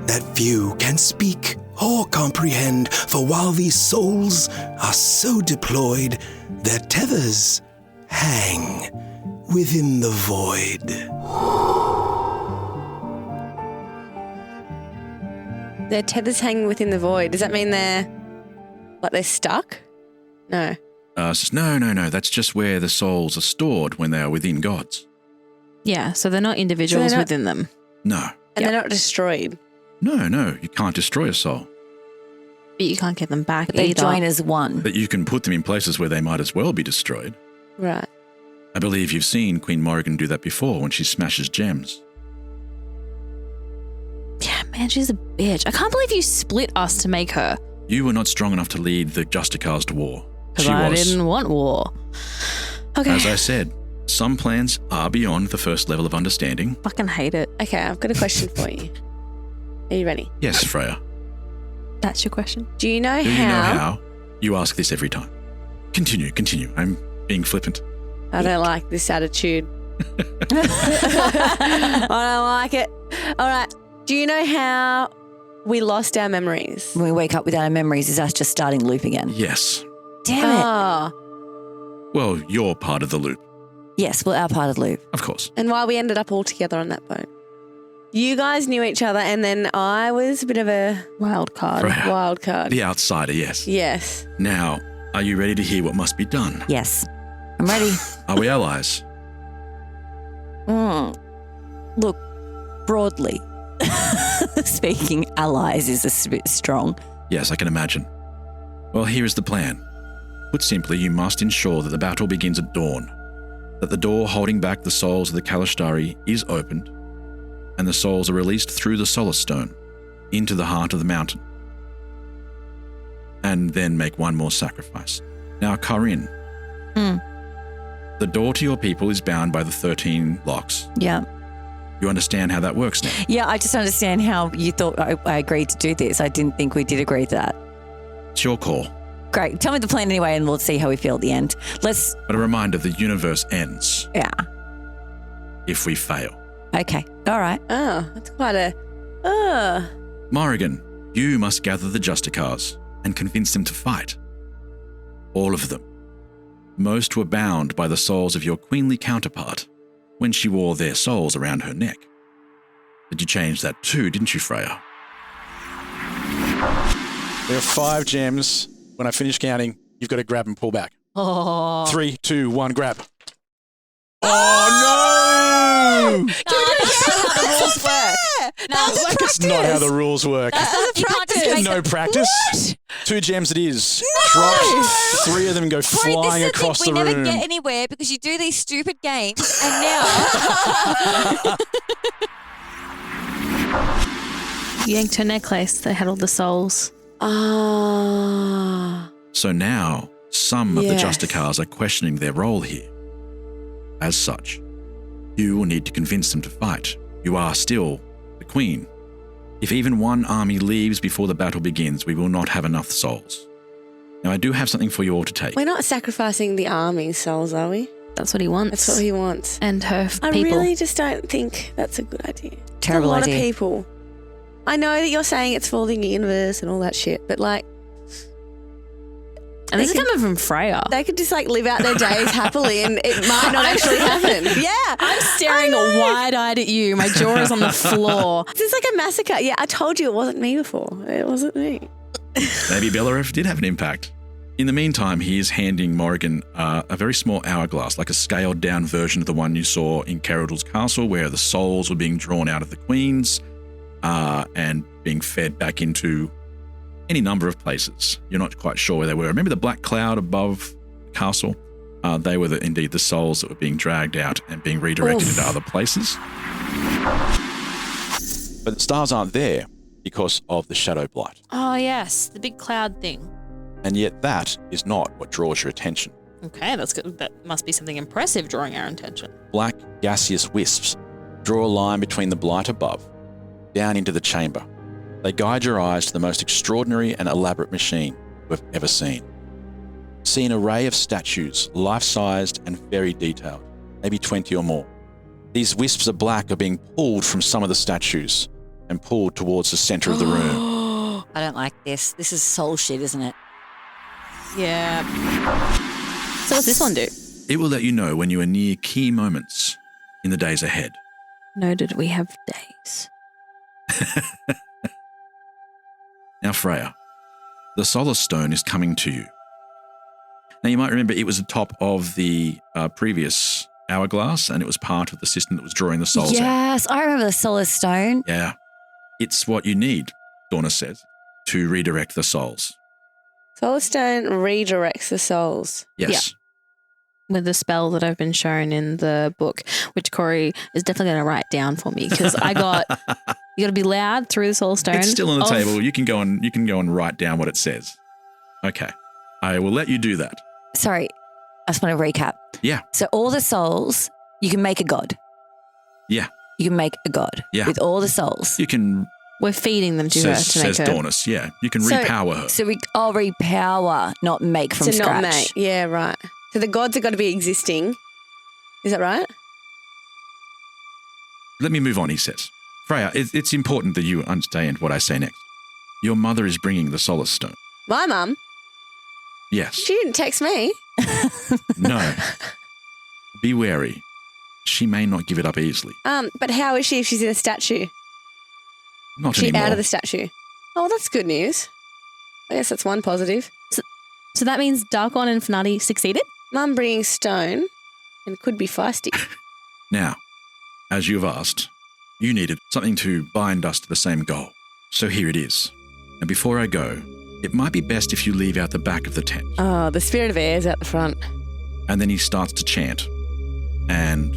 that few can speak or comprehend, for while these souls are so deployed, their tethers hang within the void. Their tethers hanging within the void. Does that mean they're stuck? No. No. That's just where the souls are stored when they are within gods. Yeah, so they're not individuals within them. No. And they're not destroyed. No, you can't destroy a soul. But you can't get them back But they either. join as one. But you can put them in places where they might as well be destroyed. Right. I believe you've seen Queen Morrigan do that before when she smashes gems. Yeah, man, she's a bitch. I can't believe you split us to make her. You were not strong enough to lead the Justicars to war. Because She I was. didn't want war. Okay. As I said, some plans are beyond the first level of understanding. Fucking hate it. Okay, I've got a question for you. Are you ready? Yes, Freya. That's your question. Do you know Do how? you know how? You ask this every time. Continue. I'm being flippant. I don't like this attitude. I don't like it. All right. Do you know how we lost our memories? When we wake up without our memories, is us just starting loop again? Yes. Damn it. Oh. Well, you're part of the loop, Yes, well, our part of the loop. of course. And why we ended up all together on that boat. You guys knew each other, and then I was a bit of a wild card. Freya. Wild card. The outsider, yes. Yes. Now, are you ready to hear what must be done? Yes. I'm ready. Are we allies? Look, broadly speaking, allies is a bit strong. Yes, I can imagine. Well, here is the plan. Put simply, you must ensure that the battle begins at dawn, that the door holding back the souls of the Kalastari is opened, and the souls are released through the Solar Stone into the heart of the mountain. And then make one more sacrifice. Now, Kaa'Riin, the door to your people is bound by the 13 locks. Yeah. You understand how that works now? Yeah, I just understand how you thought I agreed to do this. I didn't think we did agree to that. It's your call. Great. Tell me the plan anyway, and we'll see how we feel at the end. Let's. But a reminder, the universe ends Yeah. if we fail. Okay. All right. Oh, that's quite a. Morrigan, you must gather the Justicars and convince them to fight. All of them. Most were bound by the souls of your queenly counterpart when she wore their souls around her neck. But you changed that too, didn't you, Freya? There are 5 gems. When I finish counting, you've got to grab and pull back. Oh. 3, 2, 1, grab. Oh, no! That's not how the rules work. No, That's not how the rules work. you can't just make No practice. What? 2 gems it is. Drop. 3 of them go Cory, flying this is across the the thing. We room. never get anywhere because you do these stupid games, and now You yanked her necklace that had all the souls. Ah. So now, some of the Yes. Justicars are questioning their role here. As such, you will need to convince them to fight. You are still the queen. If even one army leaves before the battle begins, we will not have enough souls. Now, I do have something for you all to take. We're not sacrificing the army's souls, are we? That's what he wants. That's what he wants. And her I people. really just don't think that's a good idea. Terrible a lot idea. of people. I know that you're saying it's for the universe and all that shit, but like, And this is coming from Freya. they could just like live out their days happily, and it might not actually happen. Yeah, I'm staring wide-eyed at you. My jaw is on the floor. This is like a massacre. Yeah, I told you it wasn't me before. It wasn't me. Maybe Bellaref did have an impact. In the meantime, he is handing Morrigan a very small hourglass, like a scaled-down version of the one you saw in Caradul's castle, where the souls were being drawn out of the queens and being fed back into any number of places. You're not quite sure where they were. Remember the black cloud above the castle? They were indeed the souls that were being dragged out and being redirected into other places. But the stars aren't there because of the shadow blight. Oh, yes. The big cloud thing. And yet that is not what draws your attention. Okay, that's good. That must be something impressive drawing our attention. Black gaseous wisps draw a line between the blight above, down into the chamber. They guide your eyes to the most extraordinary and elaborate machine we've ever seen. See an array of statues, life-sized and very detailed, maybe 20 or more. These wisps of black are being pulled from some of the statues and pulled towards the center of the room. I don't like this. This is soul shit, isn't it? Yeah. So what's this one do? It will let you know when you are near key moments in the days ahead. Noted we have days. Now, Freya, the Solar Stone is coming to you. Now, you might remember it was the top of the previous hourglass, and it was part of the system that was drawing the souls out. Yes, I remember the Solar Stone. Yeah. It's what you need, Donna says. to redirect the souls. Solar Stone redirects the souls. Yes. With the spell that I've been shown in the book, which Cory is definitely going to write down for me because you got to be loud through the Soul Stone. It's still on the table. You can go and write down what it says. Okay. I will let you do that. Sorry, I just want to recap. Yeah. So all the souls, you can make a god. Yeah. You can make a god with all the souls. You can. We're feeding them to her to says make her. Dornus. Yeah. You can repower her. So I'll repower, not make from scratch. Not make. Yeah, right. So the gods have got to be existing. Is that right? Let me move on, he says. Freya, it's important that you understand what I say next. Your mother is bringing the Solar Stone. My mum? Yes. She didn't text me. No. Be wary. She may not give it up easily. But how is she if she's in a statue? Not She anymore. out of the statue. Oh, that's good news. I guess that's one positive. So that means Darkon and Fnati succeeded? Mum bringing stone and could be feisty. Now, as you've asked, you needed something to bind us to the same goal. So here it is. And before I go, it might be best if you leave out the back of the tent. Oh, the spirit of air is out the front. And then he starts to chant. And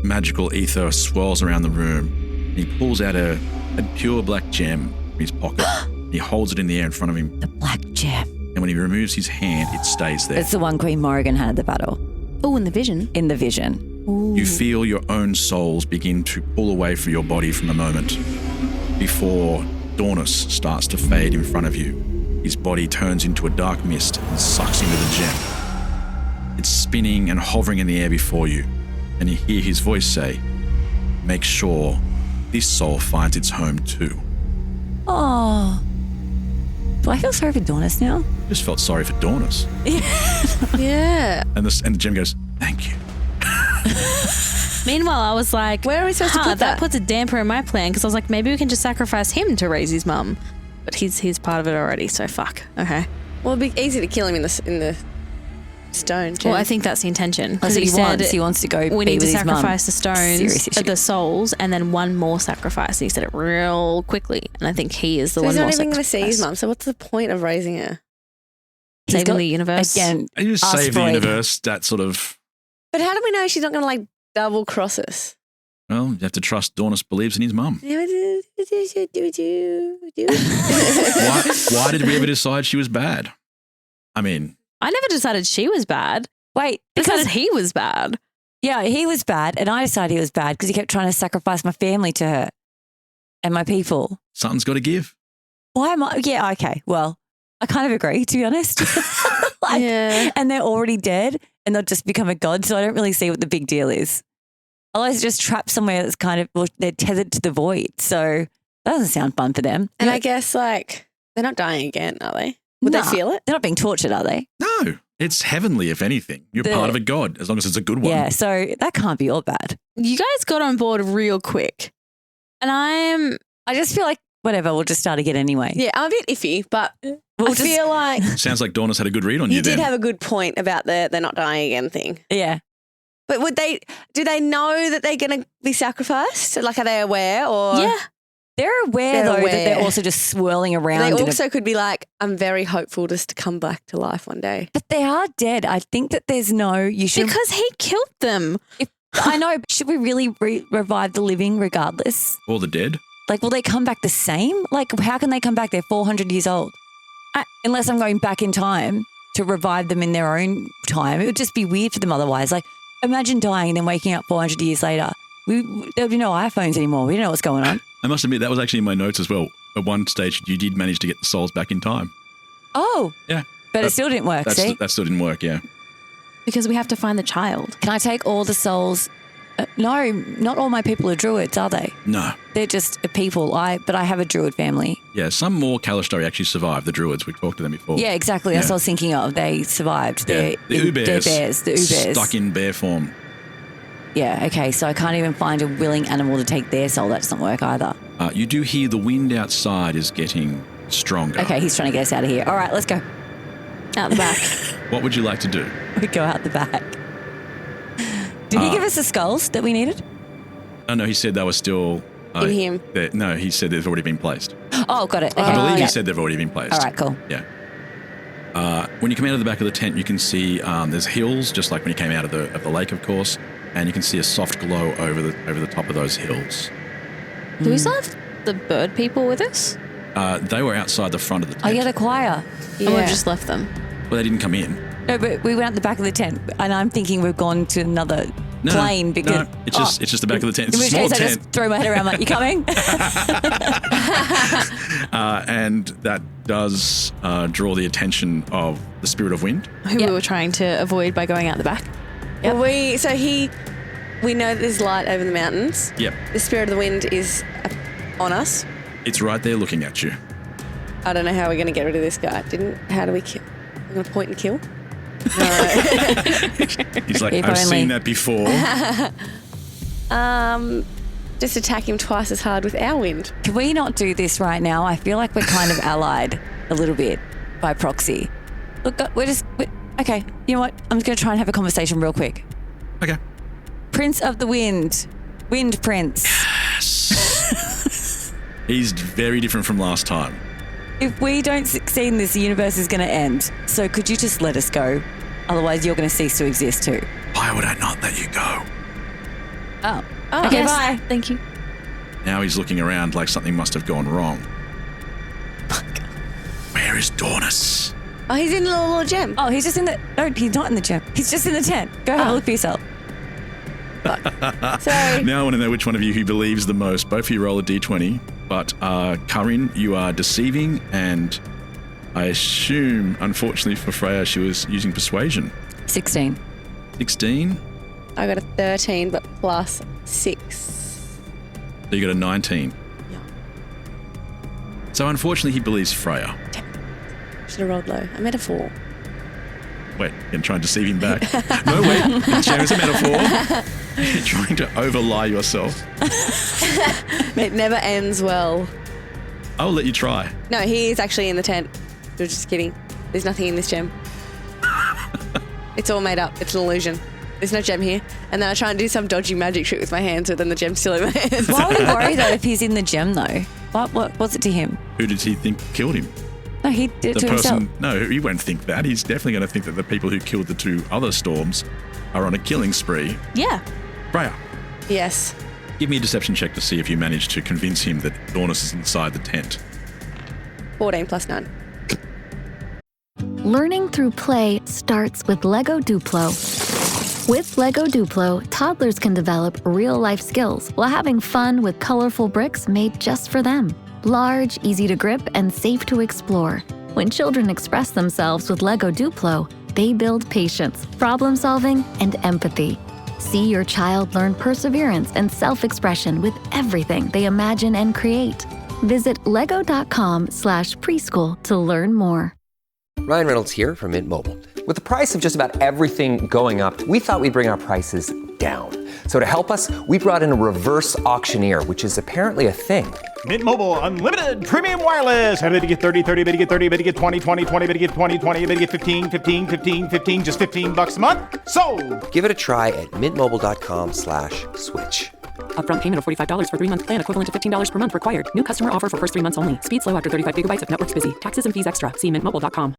magical ether swirls around the room. And he pulls out a pure black gem from his pocket. He holds it in the air in front of him. The black gem. And when he removes his hand, it stays there. It's the one Queen Morrigan had at the battle. Oh, in the vision? In the vision. Ooh. You feel your own souls begin to pull away from your body from the moment before Dornus starts to fade in front of you. His body turns into a dark mist and sucks into the gem. It's spinning and hovering in the air before you, and you hear his voice say, "Make sure this soul finds its home too." Oh. Do I feel sorry for Dornus now? Just felt sorry for Dornus. Yeah. And the gem goes, "Thank you." Meanwhile, I was like, where are we supposed to put that? Puts a damper in my plan because I was like, maybe we can just sacrifice him to raise his mum. But he's part of it already, so fuck. Okay. Well, it'd be easy to kill him in the stone. Well, I think that's the intention. That's what he wants. He wants to go we be need to with his mum. sacrifice the stones, the souls, and then one more sacrifice. And he said it real quickly, and I think he is the one he's more not even going to see sacrifice. his mum, so what's the point of raising her? Saving the universe. Again, And you just save the universe, that sort of... But how do we know she's not going to, like, double cross us? Well, you have to trust Dornus believes in his mum. Why Why did we ever decide she was bad? I mean... I never decided she was bad. Wait, because he was bad. Yeah, he was bad, and I decided he was bad because he kept trying to sacrifice my family to her and my people. Something's got to give. Why am I? Yeah, okay. Well, I kind of agree, to be honest. Yeah. And they're already dead, and they'll just become a god, so I don't really see what the big deal is. Otherwise, they're just trapped somewhere that's kind of, well, they're tethered to the void, so that doesn't sound fun for them. And I guess, like, they're not dying again, are they? Would Nah, they feel it? They're not being tortured, are they? No, it's heavenly, if anything. You're part of a god, as long as it's a good one. Yeah, so that can't be all bad. You guys got on board real quick. And I just feel like, whatever, we'll just start again anyway. Yeah, I'm a bit iffy, but I feel like Sounds like Dornus had a good read on you, you did then. have a good point about the they're not dying again thing. Yeah. But do they know that they're going to be sacrificed? Like, are they aware or? Yeah. They're aware, that they're also just swirling around. They also could be like, I'm very hopeful just to come back to life one day. But they are dead. I think that there's you should. Because he killed them. I know, but should we really revive the living regardless? Or the dead? Like, will they come back the same? Like, how can they come back? They're 400 years old. Unless I'm going back in time to revive them in their own time. It would just be weird for them otherwise. Like, imagine dying and then waking up 400 years later. There'll be no iPhones anymore. We don't know what's going on. I must admit, that was actually in my notes as well. At one stage, you did manage to get the souls back in time. Oh. Yeah. But it still didn't work, see? That still didn't work, yeah. Because we have to find the child. Can I take all the souls? No, not all my people are druids, are they? No. They're just a people. But I have a druid family. Yeah, some more Kalistari actually survived, the druids. We've talked to them before. Yeah, exactly. That's what I was thinking of. They survived. Yeah. The U-bears. They're bears. The U-bears. Stuck in bear form. Yeah, okay. So I can't even find a willing animal to take their soul. That doesn't work either. You do hear the wind outside is getting stronger. Okay, he's trying to get us out of here. All right, let's go. Out the back. What would you like to do? We go out the back. Did he give us the skulls that we needed? Oh, no, he said that was still... In him. No, he said they've already been placed. Oh, got it. Okay. I believe yeah. you said they've already been placed. All right, cool. Yeah. When you come out of the back of the tent, you can see there's hills, just like when you came out of the lake, of course, and you can see a soft glow over the top of those hills. Do we still have the bird people with us? They were outside the front of the tent. Oh, yeah, the choir. Yeah. And we've just left them. Well, they didn't come in. No, but we went out the back of the tent, and I'm thinking we've gone to another plane because it's just the back of the tent. It's in a which small case tent. I just throw my head around like, you coming? And that does draw the attention of the Spirit of Wind. Who we were trying to avoid by going out the back. Well, we know that there's light over the mountains. Yep. The Spirit of the Wind is on us. It's right there looking at you. I don't know how we're going to get rid of this guy. How do we kill? I'm going to point and kill? He's like, I've seen that before. Just attack him twice as hard with our wind. Can we not do this right now? I feel like we're kind of allied a little bit by proxy. Look, okay, you know what? I'm just going to try and have a conversation real quick. Okay. Prince of the Wind. Wind Prince. Yes. He's very different from last time. If we don't succeed in this, the universe is going to end. So could you just let us go? Otherwise, you're going to cease to exist too. Why would I not let you go? Oh, okay, yes. bye. Thank you. Now he's looking around like something must have gone wrong. Where is Dornus? Oh, he's in the little gem. Oh, he's just in the... No, he's not in the gem. He's just in the tent. Go have a look for yourself. Sorry. Now I want to know which one of you who believes the most. Both of you roll a d20, but Kaa'Riin, you are deceiving, and I assume, unfortunately for Freya, she was using persuasion. 16. 16? I got a 13, but plus 6. So you got a 19. Yeah. So unfortunately, he believes Freya. Should have rolled low. I'm at a 4. Wait, you're going to try and deceive him back. No, wait. The chair is a metaphor. You're trying to overlie yourself. It never ends well. I'll let you try. No, he is actually in the tent. We're just kidding. There's nothing in this gem. It's all made up. It's an illusion. There's no gem here. And then I try and do some dodgy magic trick with my hands, but then the gem's still in my hands. Why would he worry though if he's in the gem though? What's it to him? Who did he think killed him? No, he did it to himself. No, he won't think that. He's definitely going to think that the people who killed the two other storms are on a killing spree. Yeah. Freya, Yes. give me a deception check to see if you manage to convince him that Dornus is inside the tent. 14 plus 9. Learning through play starts with Lego Duplo. With Lego Duplo, toddlers can develop real-life skills while having fun with colorful bricks made just for them. Large, easy to grip, and safe to explore. When children express themselves with Lego Duplo, they build patience, problem-solving, and empathy. See your child learn perseverance and self-expression with everything they imagine and create. Visit lego.com/preschool to learn more. Ryan Reynolds here from Mint Mobile. With the price of just about everything going up, we thought we'd bring our prices down. So to help us, we brought in a reverse auctioneer, which is apparently a thing. Mint Mobile Unlimited Premium Wireless. How to get 30, 30, bit to get 30, bit to get 20, 20, 20, bit to get 20, 20, bit to get 15, 15, 15, 15, just $15 a month? Sold! Give it a try at mintmobile.com/switch. Upfront payment of $45 for 3-month plan equivalent to $15 per month required. New customer offer for first 3 months only. Speed slow after 35 gigabytes if network's busy. Taxes and fees extra. See mintmobile.com.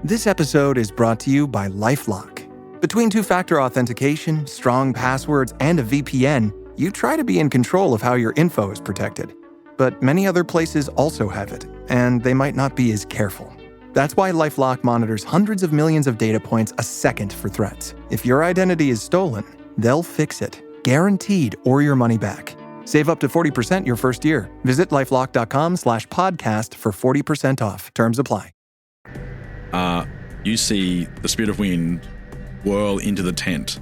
This episode is brought to you by LifeLock. Between two-factor authentication, strong passwords, and a VPN, you try to be in control of how your info is protected. But many other places also have it, and they might not be as careful. That's why LifeLock monitors hundreds of millions of data points a second for threats. If your identity is stolen, they'll fix it, guaranteed, or your money back. Save up to 40% your first year. Visit LifeLock.com/podcast for 40% off. Terms apply. You see the Spirit of Wind whirl into the tent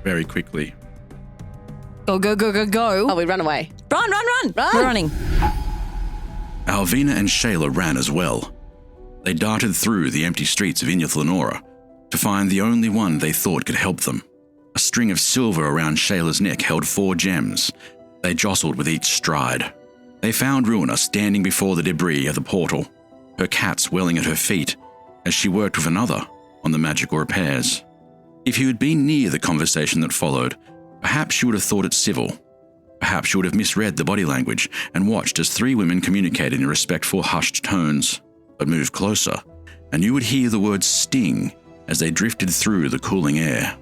very quickly. Go, go, go, go, go. Oh, we run away. Run, run, run. We're running. Alvina and Shayla ran as well. They darted through the empty streets of Inyith Lenora to find the only one they thought could help them. A string of silver around Shayla's neck held 4 gems. They jostled with each stride. They found Ruina standing before the debris of the portal, her cat swelling at her feet as she worked with another on the magical repairs. If you had been near the conversation that followed, perhaps you would have thought it civil. Perhaps you would have misread the body language and watched as 3 women communicated in respectful, hushed tones, but moved closer, and you would hear the word sting as they drifted through the cooling air.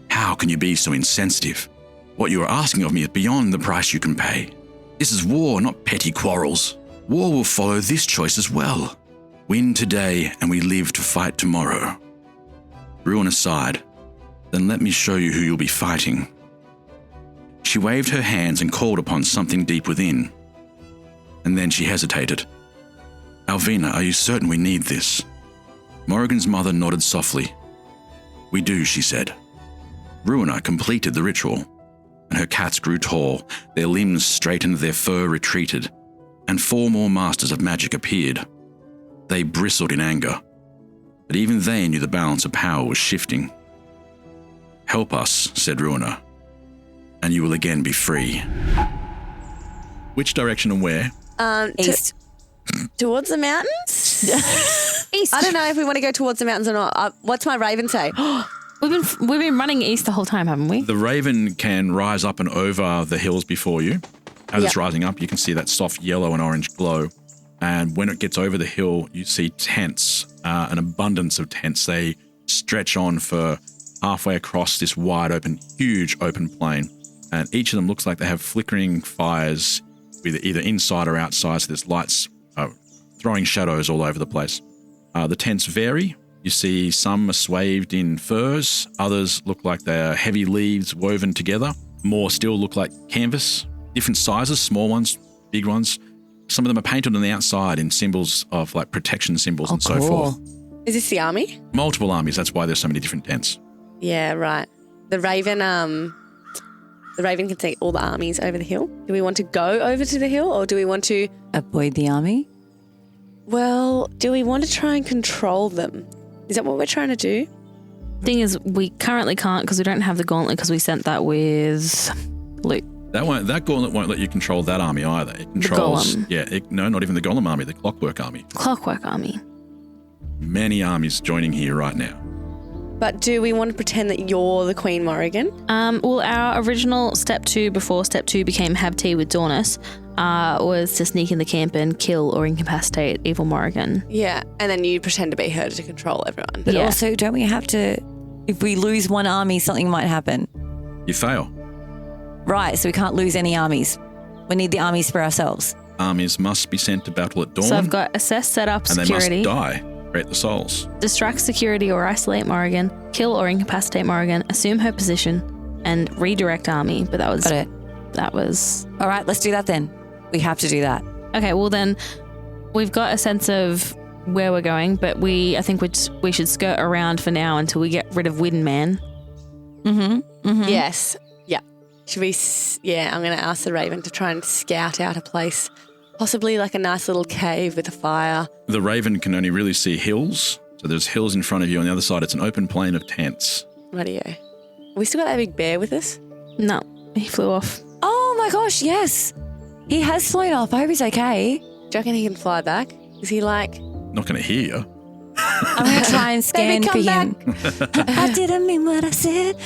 How can you be so insensitive? What you are asking of me is beyond the price you can pay. This is war, not petty quarrels. War will follow this choice as well. Win today and we live to fight tomorrow. Ruin aside, then let me show you who you'll be fighting. She waved her hands and called upon something deep within. And then she hesitated. Alvina, are you certain we need this? Morrigan's mother nodded softly. We do, she said. Ruina completed the ritual, and her cats grew tall, their limbs straightened, their fur retreated, and 4 more masters of magic appeared. They bristled in anger, but even they knew the balance of power was shifting. Help us, said Ruina, and you will again be free. Which direction and where? East. Towards the mountains? East. I don't know if we want to go towards the mountains or not. What's my raven say? We've been running east the whole time, haven't we? The raven can rise up and over the hills before you. As it's rising up, you can see that soft yellow and orange glow. And when it gets over the hill, you see tents, an abundance of tents. They stretch on for halfway across this wide open, huge open plain. And each of them looks like they have flickering fires, either inside or outside. So there's lights throwing shadows all over the place. The tents vary. You see some are swathed in furs. Others look like they're heavy leaves woven together. More still look like canvas. Different sizes, small ones, big ones. Some of them are painted on the outside in symbols of like protection symbols and so forth. Is this the army? Multiple armies. That's why there's so many different tents. Yeah, right. The raven can see all the armies over the hill. Do we want to go over to the hill or do we want to avoid the army? Well, do we want to try and control them? Is that what we're trying to do? Thing is, we currently can't because we don't have the gauntlet because we sent that with loot. That gauntlet won't let you control that army either. It controls, the golem. not even the golem army, the clockwork army. Clockwork army. Many armies joining here right now. But do we want to pretend that you're the Queen Morrigan? Well, our original step 2 before step 2 became have tea with Daunus was to sneak in the camp and kill or incapacitate evil Morrigan. Yeah, and then you pretend to be her to control everyone. But also, don't we have to, if we lose one army, something might happen? You fail. Right, so we can't lose any armies. We need the armies for ourselves. Armies must be sent to battle at dawn. So I've got assess, set up, and security. they must die. Create the souls. Distract security or isolate Morrigan, kill or incapacitate Morrigan, assume her position, and redirect army. But that was Got it. That was all right. Let's do that then. We have to do that. Okay. Well, then we've got a sense of where we're going, but I think we should skirt around for now until we get rid of Widden Man. Yes. Yeah. Should we? Yeah. I'm going to ask the Raven to try and scout out a place. Possibly like a nice little cave with a fire. The raven can only really see hills. So there's hills in front of you. On the other side, it's an open plain of tents. Radio. We still got that big bear with us? No, he flew off. Oh my gosh, yes. He has flown off. I hope he's okay. Do you reckon he can fly back? Is he like... Not going to hear you. I'm going to try and scan for him. I didn't mean what I said.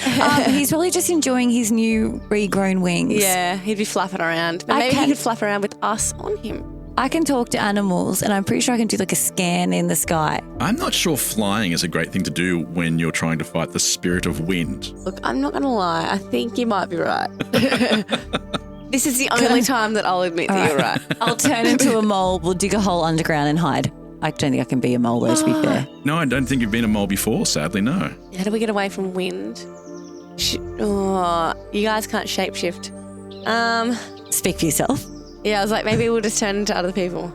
He's really just enjoying his new regrown wings. Yeah, he'd be flapping around. But maybe he could flap around with us on him. I can talk to animals and I'm pretty sure I can do like a scan in the sky. I'm not sure flying is a great thing to do when you're trying to fight the spirit of wind. Look, I'm not going to lie. I think you might be right. This is the only time that I'll admit that you're right. I'll turn into a mole. We'll dig a hole underground and hide. I don't think I can be a mole though, to be fair. No, I don't think you've been a mole before, sadly, no. How do we get away from wind? You guys can't shapeshift. Speak for yourself. Yeah, I was like, maybe we'll just turn into other people.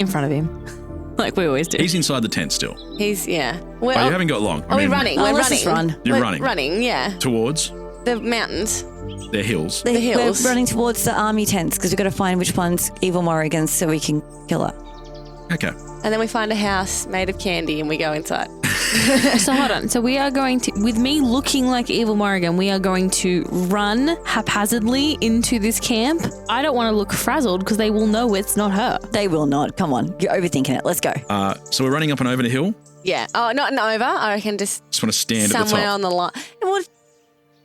In front of him. Like we always do. He's inside the tent still. He's, yeah. You haven't got long. We're running. We're running. You're running. Running, yeah. Towards? The mountains. They're hills. The hills. We're running towards the army tents because we've got to find which one's evil Morrigan's so we can kill her. Okay. And then we find a house made of candy and we go inside. So hold on. So we are going to, with me looking like evil Morrigan, we are going to run haphazardly into this camp. I don't want to look frazzled because they will know it's not her. They will not. Come on. You're overthinking it. Let's go. So we're running up and over the hill? Yeah. Oh, not over. I reckon just want to stand at the top. somewhere on the line.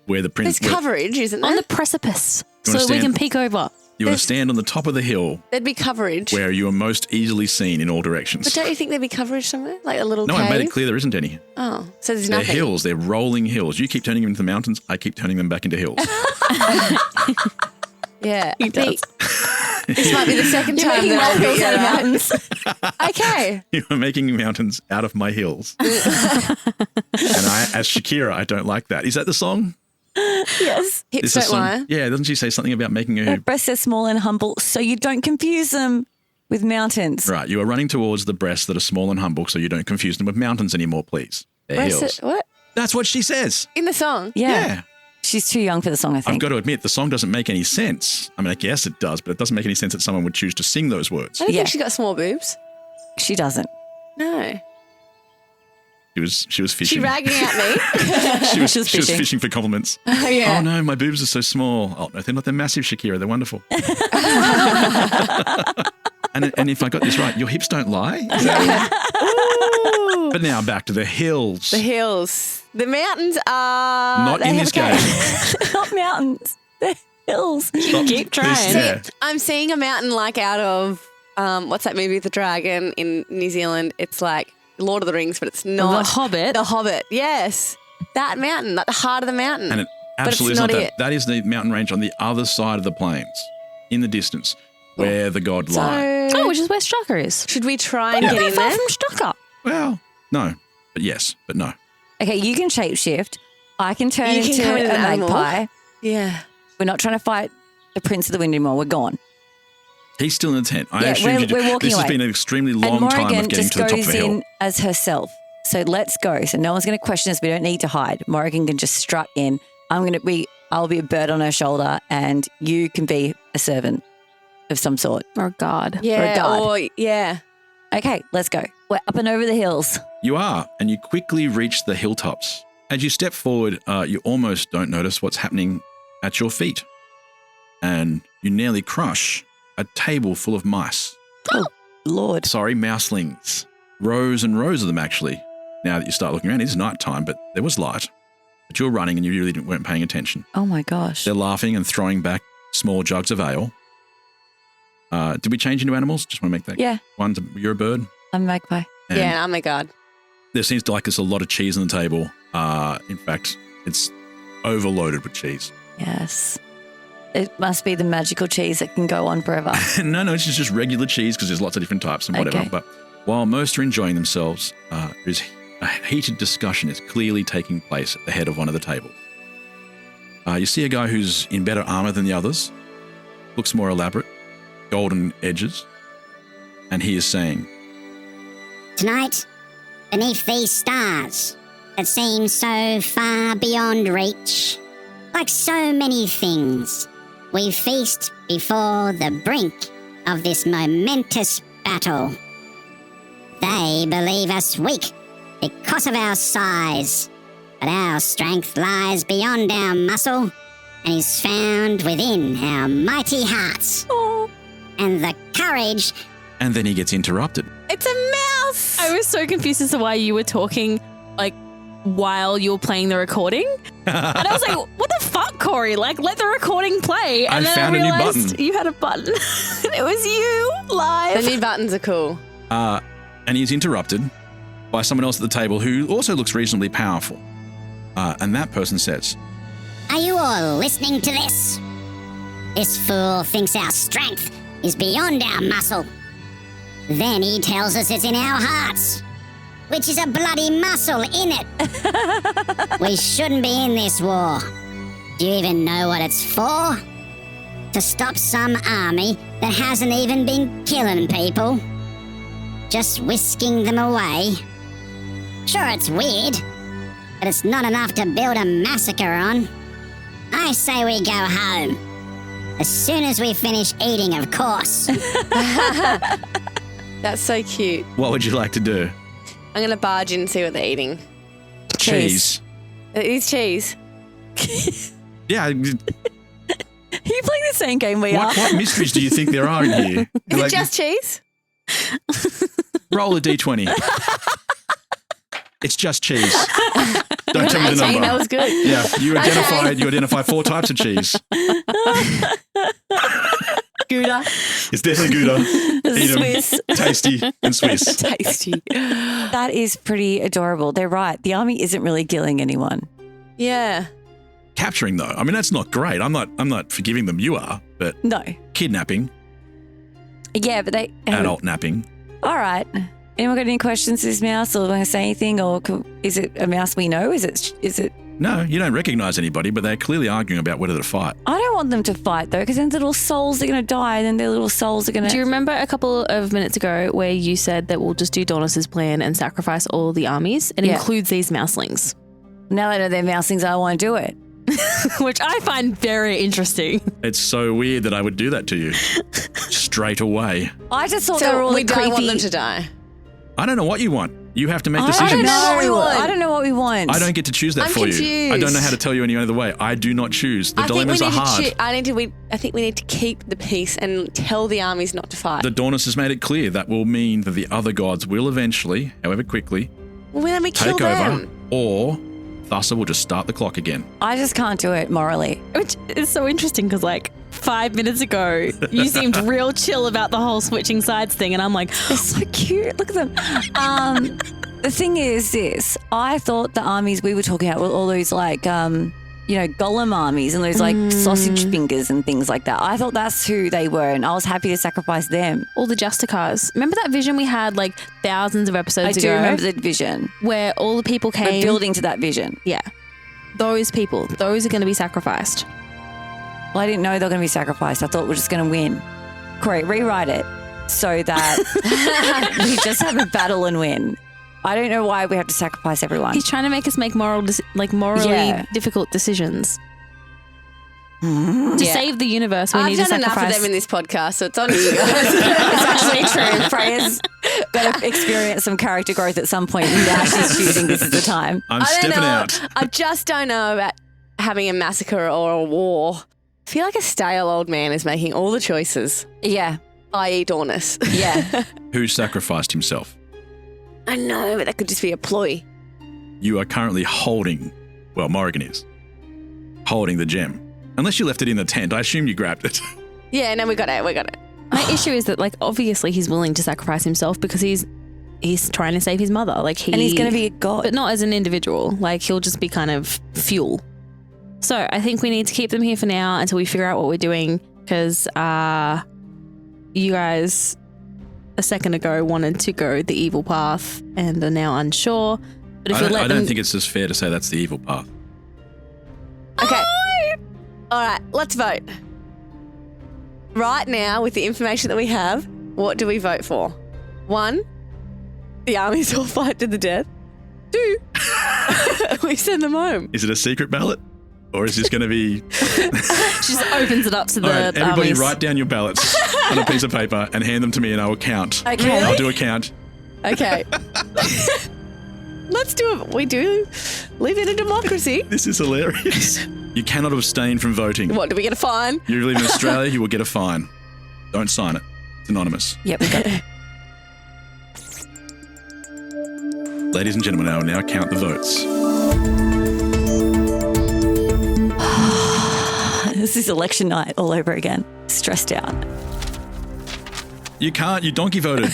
Where the prince... There's coverage, isn't there? On the precipice. So we can peek over. You want to stand on the top of the hill There'd be coverage. where you are most easily seen in all directions. But don't you think there'd be coverage somewhere? Like a little No, cave? I made it clear there isn't any. Oh, so there's They're nothing. hills. They're rolling hills. You keep turning them into the mountains. I keep turning them back into hills. Yeah. He does. This might be the second You're time making that I've hills hit out of you, right? mountains. Okay. You are making mountains out of my hills. And I, as Shakira, I don't like that. Is that the song? Yes. Is the song? Yeah, doesn't she say something about making Her a... breasts are small and humble, so you don't confuse them with mountains. Right, you are running towards the breasts that are small and humble so you don't confuse them with mountains anymore, please. They're hills. What? That's what she says. In the song? Yeah. She's too young for the song, I think. I've got to admit, the song doesn't make any sense. I mean, I guess it does, but it doesn't make any sense that someone would choose to sing those words. I don't think she got small boobs. She doesn't. No. She was fishing. She ragging at me. She was fishing for compliments. Oh, yeah. Oh no, my boobs are so small. Oh no, they're not. They're massive, Shakira. They're wonderful. and if I got this right, your hips don't lie. Is that it? But now back to the hills. The hills. The mountains are... Not they in have this a cave. game. Not mountains. They're hills. Keep trying. Yeah. I'm seeing a mountain like out of... what's that movie with the dragon in New Zealand? It's like Lord of the Rings, but it's not. The Hobbit? The Hobbit, yes. That mountain, like the heart of the mountain. And it But absolutely it's is not not that. it. That is the mountain range on the other side of the plains, in the distance, where the god lie. Oh, which is where Strucker is. Should we try and We're not get that in far there? from Strucker. Well, no, but yes, but no. Okay, you can shapeshift. I can turn You can into come a into an animal. magpie. Yeah. We're not trying to fight the Prince of the Wind anymore. We're gone. He's still in the tent. I Yeah, assumed you did. we're walking This has away. been an extremely And long time Morrigan of getting just to the top of goes a hill. in as herself. So let's go. So no one's going to question us. We don't need to hide. Morrigan can just strut in. I'll be a bird on her shoulder, and you can be a servant of some sort. Or a god. Or a Yeah, guard. yeah. Okay, let's go. We're up and over the hills. You are, and you quickly reach the hilltops. As you step forward, you almost don't notice what's happening at your feet. And you nearly crush a table full of mice. Oh, Lord. Sorry, mouselings. Rows and rows of them, actually. Now that you start looking around, it's nighttime, but there was light. But you were running and you really weren't paying attention. Oh, my gosh. They're laughing and throwing back small jugs of ale. Did we change into animals? Just want to make that. Yeah. You're a bird. I'm a magpie. And Yeah, oh my God. There seems to there's a lot of cheese on the table. In fact, it's overloaded with cheese. Yes. It must be the magical cheese that can go on forever. No, it's just regular cheese because there's lots of different types and whatever. Okay. But while most are enjoying themselves, there's a heated discussion is clearly taking place at the head of one of the tables. You see a guy who's in better armor than the others, looks more elaborate, golden edges, and he is saying, Tonight, beneath these stars that seem so far beyond reach, like so many things, we feast before the brink of this momentous battle. They believe us weak because of our size, but our strength lies beyond our muscle and is found within our mighty hearts. And the courage... and then he gets interrupted. It's a mouse! I was so confused as to why you were talking, like, while you were playing the recording. And I was like, what the fuck, Cory? Like, let the recording play. And I then found I a new realized button. you had a button. And it was you, live. The new buttons are cool. And he's interrupted by someone else at the table who also looks reasonably powerful. And that person says, Are you all listening to this? This fool thinks our strength is beyond our muscle. Then he tells us it's in our hearts, which is a bloody muscle in it. We shouldn't be in this war. Do you even know what it's for? To stop some army that hasn't even been killing people. Just whisking them away. Sure, it's weird, but it's not enough to build a massacre on. I say we go home. As soon as we finish eating, of course. That's so cute. what would you like to do? I'm going to barge in and see what they're eating. Cheese. It is cheese. Yeah. Are you playing the same game we are? What mysteries do you think there are in here? Is Like, it just cheese? roll a d20. It's just cheese. Don't tell me the number. That was good. Yeah, you identify 4 types of cheese. Gouda. It's definitely Gouda. Eat 'em. Swiss. Tasty and Swiss. Tasty. That is pretty adorable. They're right. The army isn't really killing anyone. Yeah. Capturing though, I mean that's not great. I'm not forgiving them. You are, but No. kidnapping, Yeah, but they. adult napping. All right. Anyone got any questions to this mouse or want to say anything? Or is it a mouse we know? Is it? No, you don't recognize anybody, but they're clearly arguing about whether to fight. I don't want them to fight though, because then the little souls are going to die, and then their little souls are going to. Do you remember a couple of minutes ago where you said that we'll just do Dornis's plan and sacrifice all the armies? It includes these mouselings. Now I know they're mouselings, I want to do it. Which I find very interesting. It's so weird that I would do that to you straight away. I just thought they were all we don't creepy. want them to die. I don't know what you want. You have to make I decisions. don't know what we want. I don't know what we want. I don't get to choose that I'm for confused. you. I don't know how to tell you any other way. I do not choose. The dilemmas are hard. I think we need to keep the peace and tell the armies not to fight. The Dornis has made it clear that will mean that the other gods will eventually, however quickly, well, then we kill take over, them. or Thassa will just start the clock again. I just can't do it morally. Which is so interesting because, like, 5 minutes ago, you seemed real chill about the whole switching sides thing, and I'm like, they're so cute. Look at them. The thing is this, I thought the armies we were talking about were all those like, golem armies and those like sausage fingers and things like that. I thought that's who they were, and I was happy to sacrifice them. all the Justicars. Remember that vision we had like thousands of episodes ago? I do remember the vision. Where all the people came. We're building to that vision. Yeah. Those people, those are going to be sacrificed. Well, I didn't know they were going to be sacrificed. I thought we're just going to win. Cory, rewrite it so that we just have a battle and win. I don't know why we have to sacrifice everyone. He's trying to make us make morally difficult decisions. To save the universe, we need to I've done sacrifice. enough of them in this podcast, so it's on you guys. It's actually true. Freya's got to experience some character growth at some point, and now she's choosing this is the time. I'm stepping out. I just don't know about having a massacre or a war. I feel like a stale old man is making all the choices. Yeah. I.e. Dornis. Yeah. Who sacrificed himself? I know, but that could just be a ploy. You are currently holding, well, Morrigan is, holding the gem. Unless you left it in the tent. I assume you grabbed it. Yeah, no, we got it. My issue is that, like, obviously he's willing to sacrifice himself because he's trying to save his mother. Like and he's going to be a god. But not as an individual. Like, he'll just be kind of fuel. So I think we need to keep them here for now until we figure out what we're doing because you guys a second ago wanted to go the evil path and are now unsure. But if I don't think it's just fair to say that's the evil path. Okay. All right, let's vote. Right now, with the information that we have, what do we vote for? 1, the armies all fight to the death. 2, we send them home. Is it a secret ballot? Or is this going to be... She just opens it up to the All right, everybody armies. write down your ballots on a piece of paper and hand them to me and I will count. Okay. I'll do a count. Okay. Let's do it. We do live in a democracy. This is hilarious. You cannot abstain from voting. What, do we get a fine? You live in Australia, you will get a fine. Don't sign it. It's anonymous. Yep, we got it. Ladies and gentlemen, I will now count the votes. This is election night all over again. Stressed out. You can't. You donkey voted.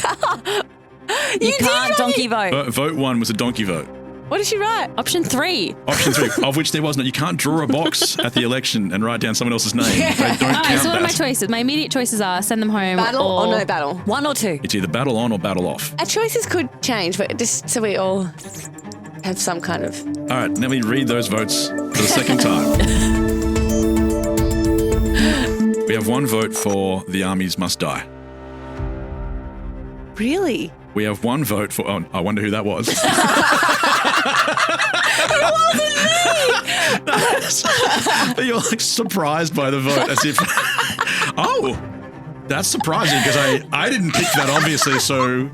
You can't donkey vote. Vote 1 was a donkey vote. What did she write? Option 3. Option 3, of which there was no. You can't draw a box at the election and write down someone else's name. They don't All right, count so what are my that. choices? My immediate choices are send them home Battle or no battle? 1 or 2. It's either battle on or battle off. Our choices could change, but just so we all have some kind of... All right, let me read those votes for the second time. We have 1 vote for the armies must die. Really? We have 1 vote for... Oh, I wonder who that was. It wasn't me! You're like surprised by the vote as if... Oh, that's surprising because I didn't pick that obviously, so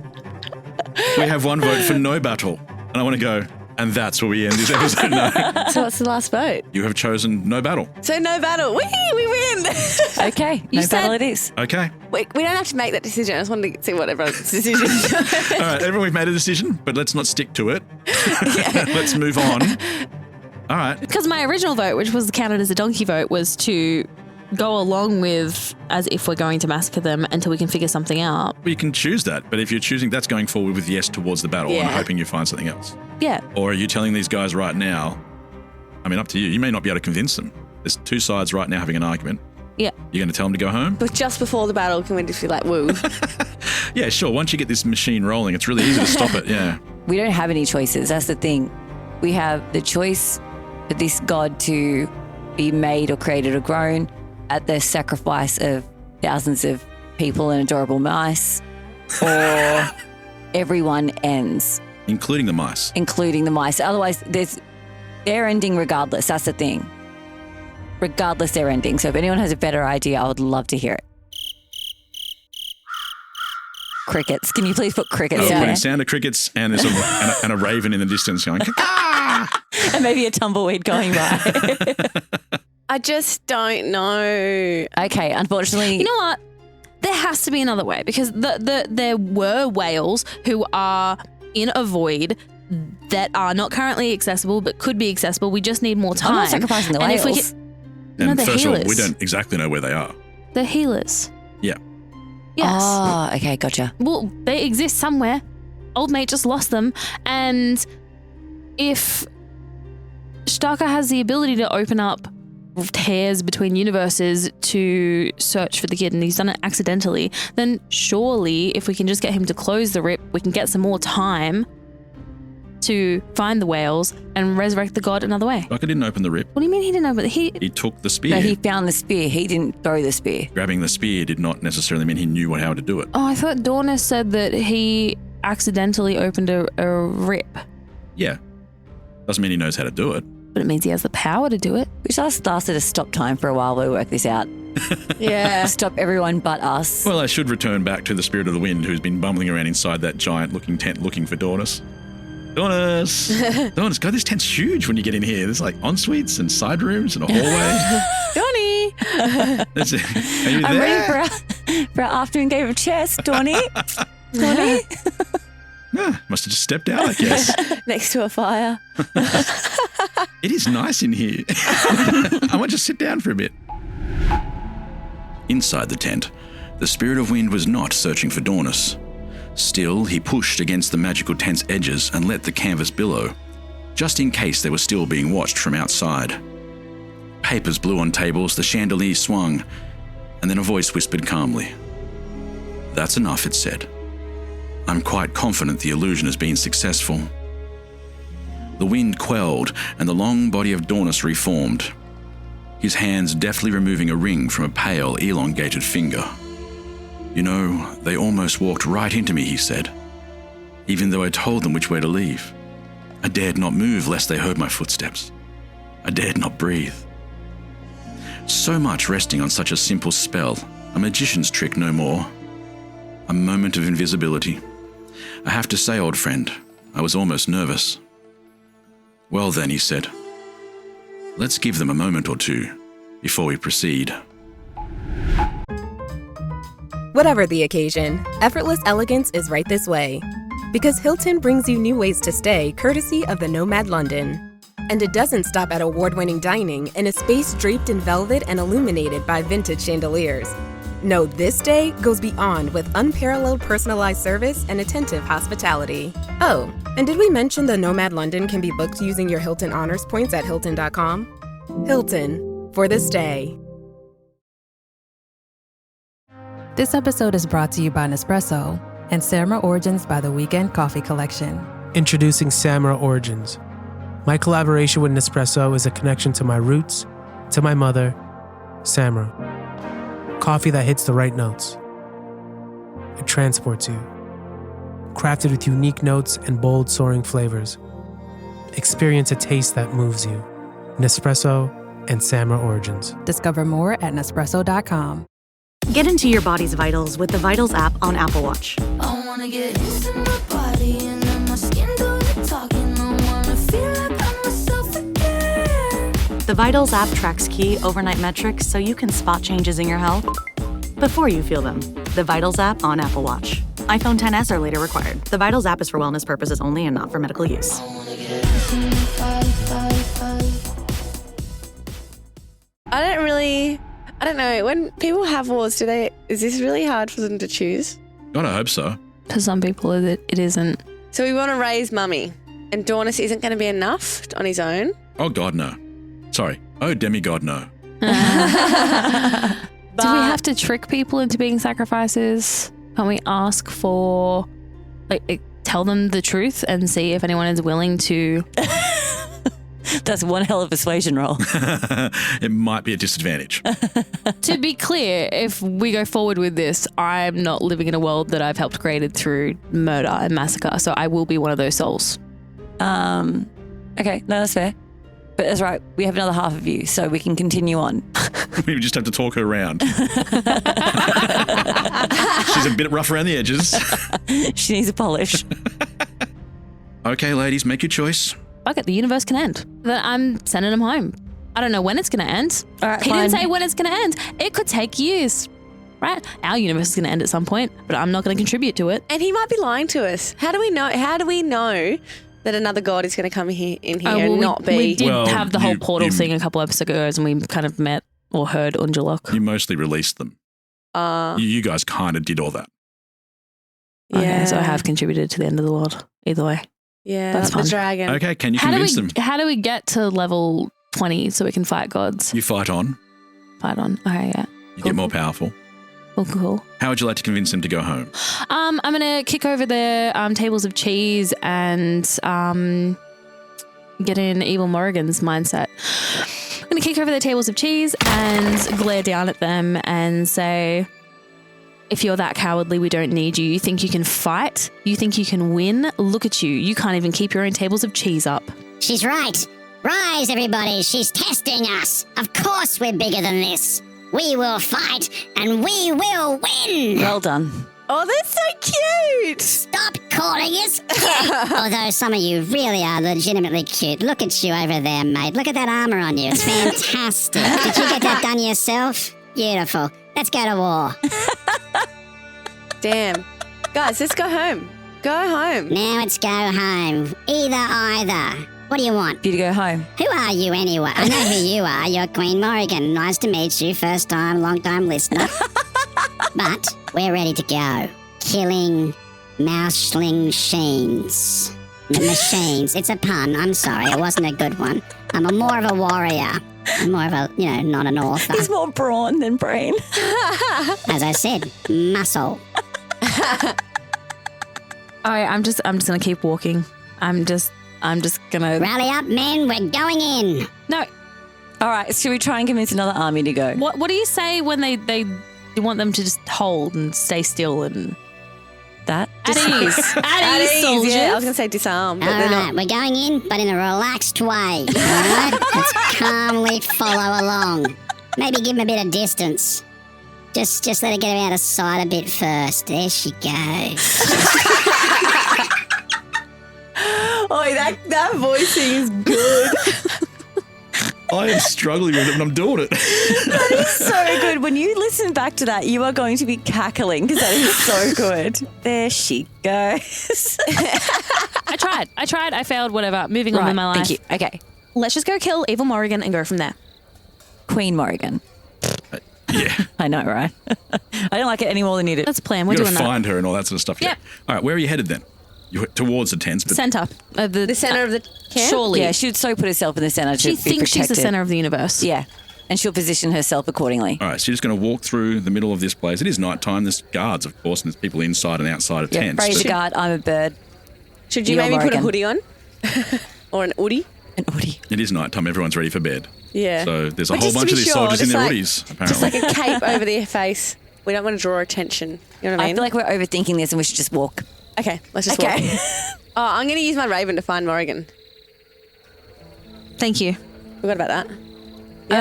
we have 1 vote for no battle. And I want to go, And that's where we end this episode. No. So what's the last vote? You have chosen no battle. So no battle. We win. Okay, no battle it is. Okay. We don't have to make that decision. I just wanted to see what everyone's decision is. All right, everyone, we've made a decision, but let's not stick to it. Let's move on. All right. Because my original vote, which was counted as a donkey vote, was to go along with as if we're going to massacre them until we can figure something out. Well, you can choose that, but if you're choosing, that's going forward with yes towards the battle and Yeah. hoping you find something else. Yeah. Or are you telling these guys right now, I mean, up to you. You may not be able to convince them. There's two sides right now having an argument. Yeah. You're going to tell them to go home? But just before the battle, can we just be like, woo? Yeah, sure. Once you get this machine rolling, it's really easy to stop it. Yeah. We don't have any choices. That's the thing. We have the choice for this god to be made or created or grown at the sacrifice of thousands of people and adorable mice, or everyone ends. Including the mice. Including the mice. Otherwise, they're ending regardless. That's the thing. Regardless, they're ending. So if anyone has a better idea, I would love to hear it. Crickets. Can you please put crickets in Putting there? sound of crickets and there's and a raven in the distance going, And maybe a tumbleweed going by. I just don't know. Okay, unfortunately. You know what? There has to be another way because there were whales who are in a void that are not currently accessible but could be accessible. We just need more time. I'm not sacrificing the And if we whales. No, and they're first of all, healers. we don't exactly know where they are. They're healers. Yeah. Yes. Oh, okay, gotcha. Well, they exist somewhere. Old mate just lost them. And if Starker has the ability to open up tears between universes to search for the kid and he's done it accidentally, then surely if we can just get him to close the rip, we can get some more time to find the whales and resurrect the god another way. Like I didn't open the rip. What do you mean he didn't open it? He took the spear. No, he found the spear. He didn't throw the spear. Grabbing the spear did not necessarily mean he knew how to do it. Oh, I thought Dornis said that he accidentally opened a rip. Yeah. Doesn't mean he knows how to do it. But it means he has the power to do it. We just asked Stacey to stop time for a while while we work this out. Yeah. Stop everyone but us. Well, I should return back to the Spirit of the Wind who's been bumbling around inside that giant-looking tent looking for Dornis. Dornis! Dornis, God, this tent's huge when you get in here. There's like en-suites and side rooms and a hallway. Donnie! Are you I'm there? ready for our afternoon game of chess, Donnie. Donnie? Must have just stepped out, I guess. Next to a fire. It is nice in here. I want to sit down for a bit. Inside the tent, the Spirit of Wind was not searching for Dornis. Still, he pushed against the magical tent's edges and let the canvas billow, just in case they were still being watched from outside. Papers blew on tables, the chandelier swung, and then a voice whispered calmly. "That's enough," it said. "I'm quite confident the illusion has been successful." The wind quelled, and the long body of Dornis reformed, his hands deftly removing a ring from a pale, elongated finger. "You know, they almost walked right into me," he said, "even though I told them which way to leave. I dared not move lest they heard my footsteps. I dared not breathe." So much resting on such a simple spell, a magician's trick no more. A moment of invisibility. I have to say, old friend, I was almost nervous. "Well then," he said, "let's give them a moment or two before we proceed." Whatever the occasion, effortless elegance is right this way. Because Hilton brings you new ways to stay courtesy of the Nomad London. And it doesn't stop at award-winning dining in a space draped in velvet and illuminated by vintage chandeliers. No, this day goes beyond with unparalleled personalized service and attentive hospitality. Oh, and did we mention the Nomad London can be booked using your Hilton Honors points at Hilton.com? Hilton, for this day. This episode is brought to you by Nespresso and Samra Origins by the Weekend Coffee Collection. Introducing Samra Origins. My collaboration with Nespresso is a connection to my roots, to my mother, Samra. Coffee that hits the right notes. It transports you. Crafted with unique notes and bold, soaring flavors. Experience a taste that moves you. Nespresso and Samra Origins. Discover more at Nespresso.com. Get into your body's vitals with the Vitals app on Apple Watch. I wanna get into my body and let my skin do the talking. I wanna feel The Vitals app tracks key overnight metrics so you can spot changes in your health before you feel them. The Vitals app on Apple Watch. iPhone XS or later required. The Vitals app is for wellness purposes only and not for medical use. I don't know. When people have wars, is this really hard for them to choose? God, I hope so. For some people, it isn't. So we want to raise Mummy, and Dornis isn't going to be enough on his own? Oh, God, no. Sorry. Oh, demigod, no. Do we have to trick people into being sacrifices? Can we ask for, tell them the truth and see if anyone is willing to? That's one hell of a persuasion roll. It might be a disadvantage. To be clear, if we go forward with this, I'm not living in a world that I've helped created through murder and massacre, so I will be one of those souls. Okay, no, that's fair. But that's right, we have another half of you, so we can continue on. We just have to talk her around. She's a bit rough around the edges. She needs a polish. Okay, ladies, make your choice. Fuck it, the universe can end. Then I'm sending him home. I don't know when it's going to end. All right, he didn't say when it's going to end. It could take years, right? Our universe is going to end at some point, but I'm not going to contribute to it. And he might be lying to us. How do we know that another god is going to come in here and not be? We did have the whole portal thing a couple episodes ago, and we kind of met or heard Unjalok. You mostly released them. You guys kind of did all that. Yeah. Okay, so I have contributed to the end of the world. Either way. Yeah, that's fun. The dragon. Okay, can you convince them? How do we get to level 20 so we can fight gods? You fight on. Fight on. Okay, yeah. You get more powerful. Cool. How would you like to convince them to go home? I'm going to kick over the tables of cheese and get in Evil Morrigan's mindset. I'm going to kick over the tables of cheese and glare down at them and say, if you're that cowardly, we don't need you. You think you can fight? You think you can win? Look at you. You can't even keep your own tables of cheese up. She's right. Rise, everybody. She's testing us. Of course we're bigger than this. We will fight and we will win. Well done. Oh, that's so cute. Stop calling us cute. Although some of you really are legitimately cute. Look at you over there, mate. Look at that armor on you. It's fantastic. Did you get that done yourself? Beautiful. Let's go to war. Damn. Guys, let's go home. Go home. Now it's go home. Either. What do you want? For you to go home. Who are you anyway? I know who you are. You're Queen Morrigan. Nice to meet you. First time, long time listener. But we're ready to go. Killing mouseling sheens. Machines. It's a pun. I'm sorry. It wasn't a good one. I'm more of a warrior. I'm more of a, not an author. He's more brawn than brain. As I said, muscle. All right, I'm just gonna keep walking. I'm just gonna rally up, men. We're going in. No. All right. Should we try and convince another army to go? What do you say when they you want them to just hold and stay still and that? At ease. At ease, soldiers. Yeah, I was gonna say disarm, but all they're right, not. we're going in, but in a relaxed way. All right, let's calmly follow along. Maybe give them a bit of distance. Just let her get out of sight a bit first. There she goes. Oh, that voicing is good. I am struggling with it and I'm doing it. That is so good. When you listen back to that, you are going to be cackling because that is so good. There she goes. I tried. I failed. Whatever. Moving on with my life. Thank you. Okay. Let's just go kill Evil Morrigan and go from there. Queen Morrigan. Yeah. I know, right? I don't like it any more than you do. That's a plan. We're You've got doing to that. find her and all that sort of stuff. Yep. Yeah. All right, where are you headed then? You're towards the tents, but Center. The center of the camp? Surely. Yeah, she would so put herself in the center to She be thinks she's the protected. center of the universe. Yeah. And she'll position herself accordingly. all right, so you're just going to walk through the middle of this place. It is nighttime. There's guards, of course, and there's people inside and outside of Yeah, tents. Freya's but- a guard. I'm a bird. Should you You're maybe put a Morrigan. hoodie on? Or an hoodie? An hoodie. It is nighttime. Everyone's ready for bed. Yeah. So there's a But whole just to bunch be of these sure, soldiers in just their like- hoodies, apparently. Just like a cape over their face. We don't want to draw attention. You know what I I mean? feel like we're overthinking this and we should just walk. Okay, let's just walk. Oh, I'm going to use my raven to find Morrigan. Thank you. Forgot about that.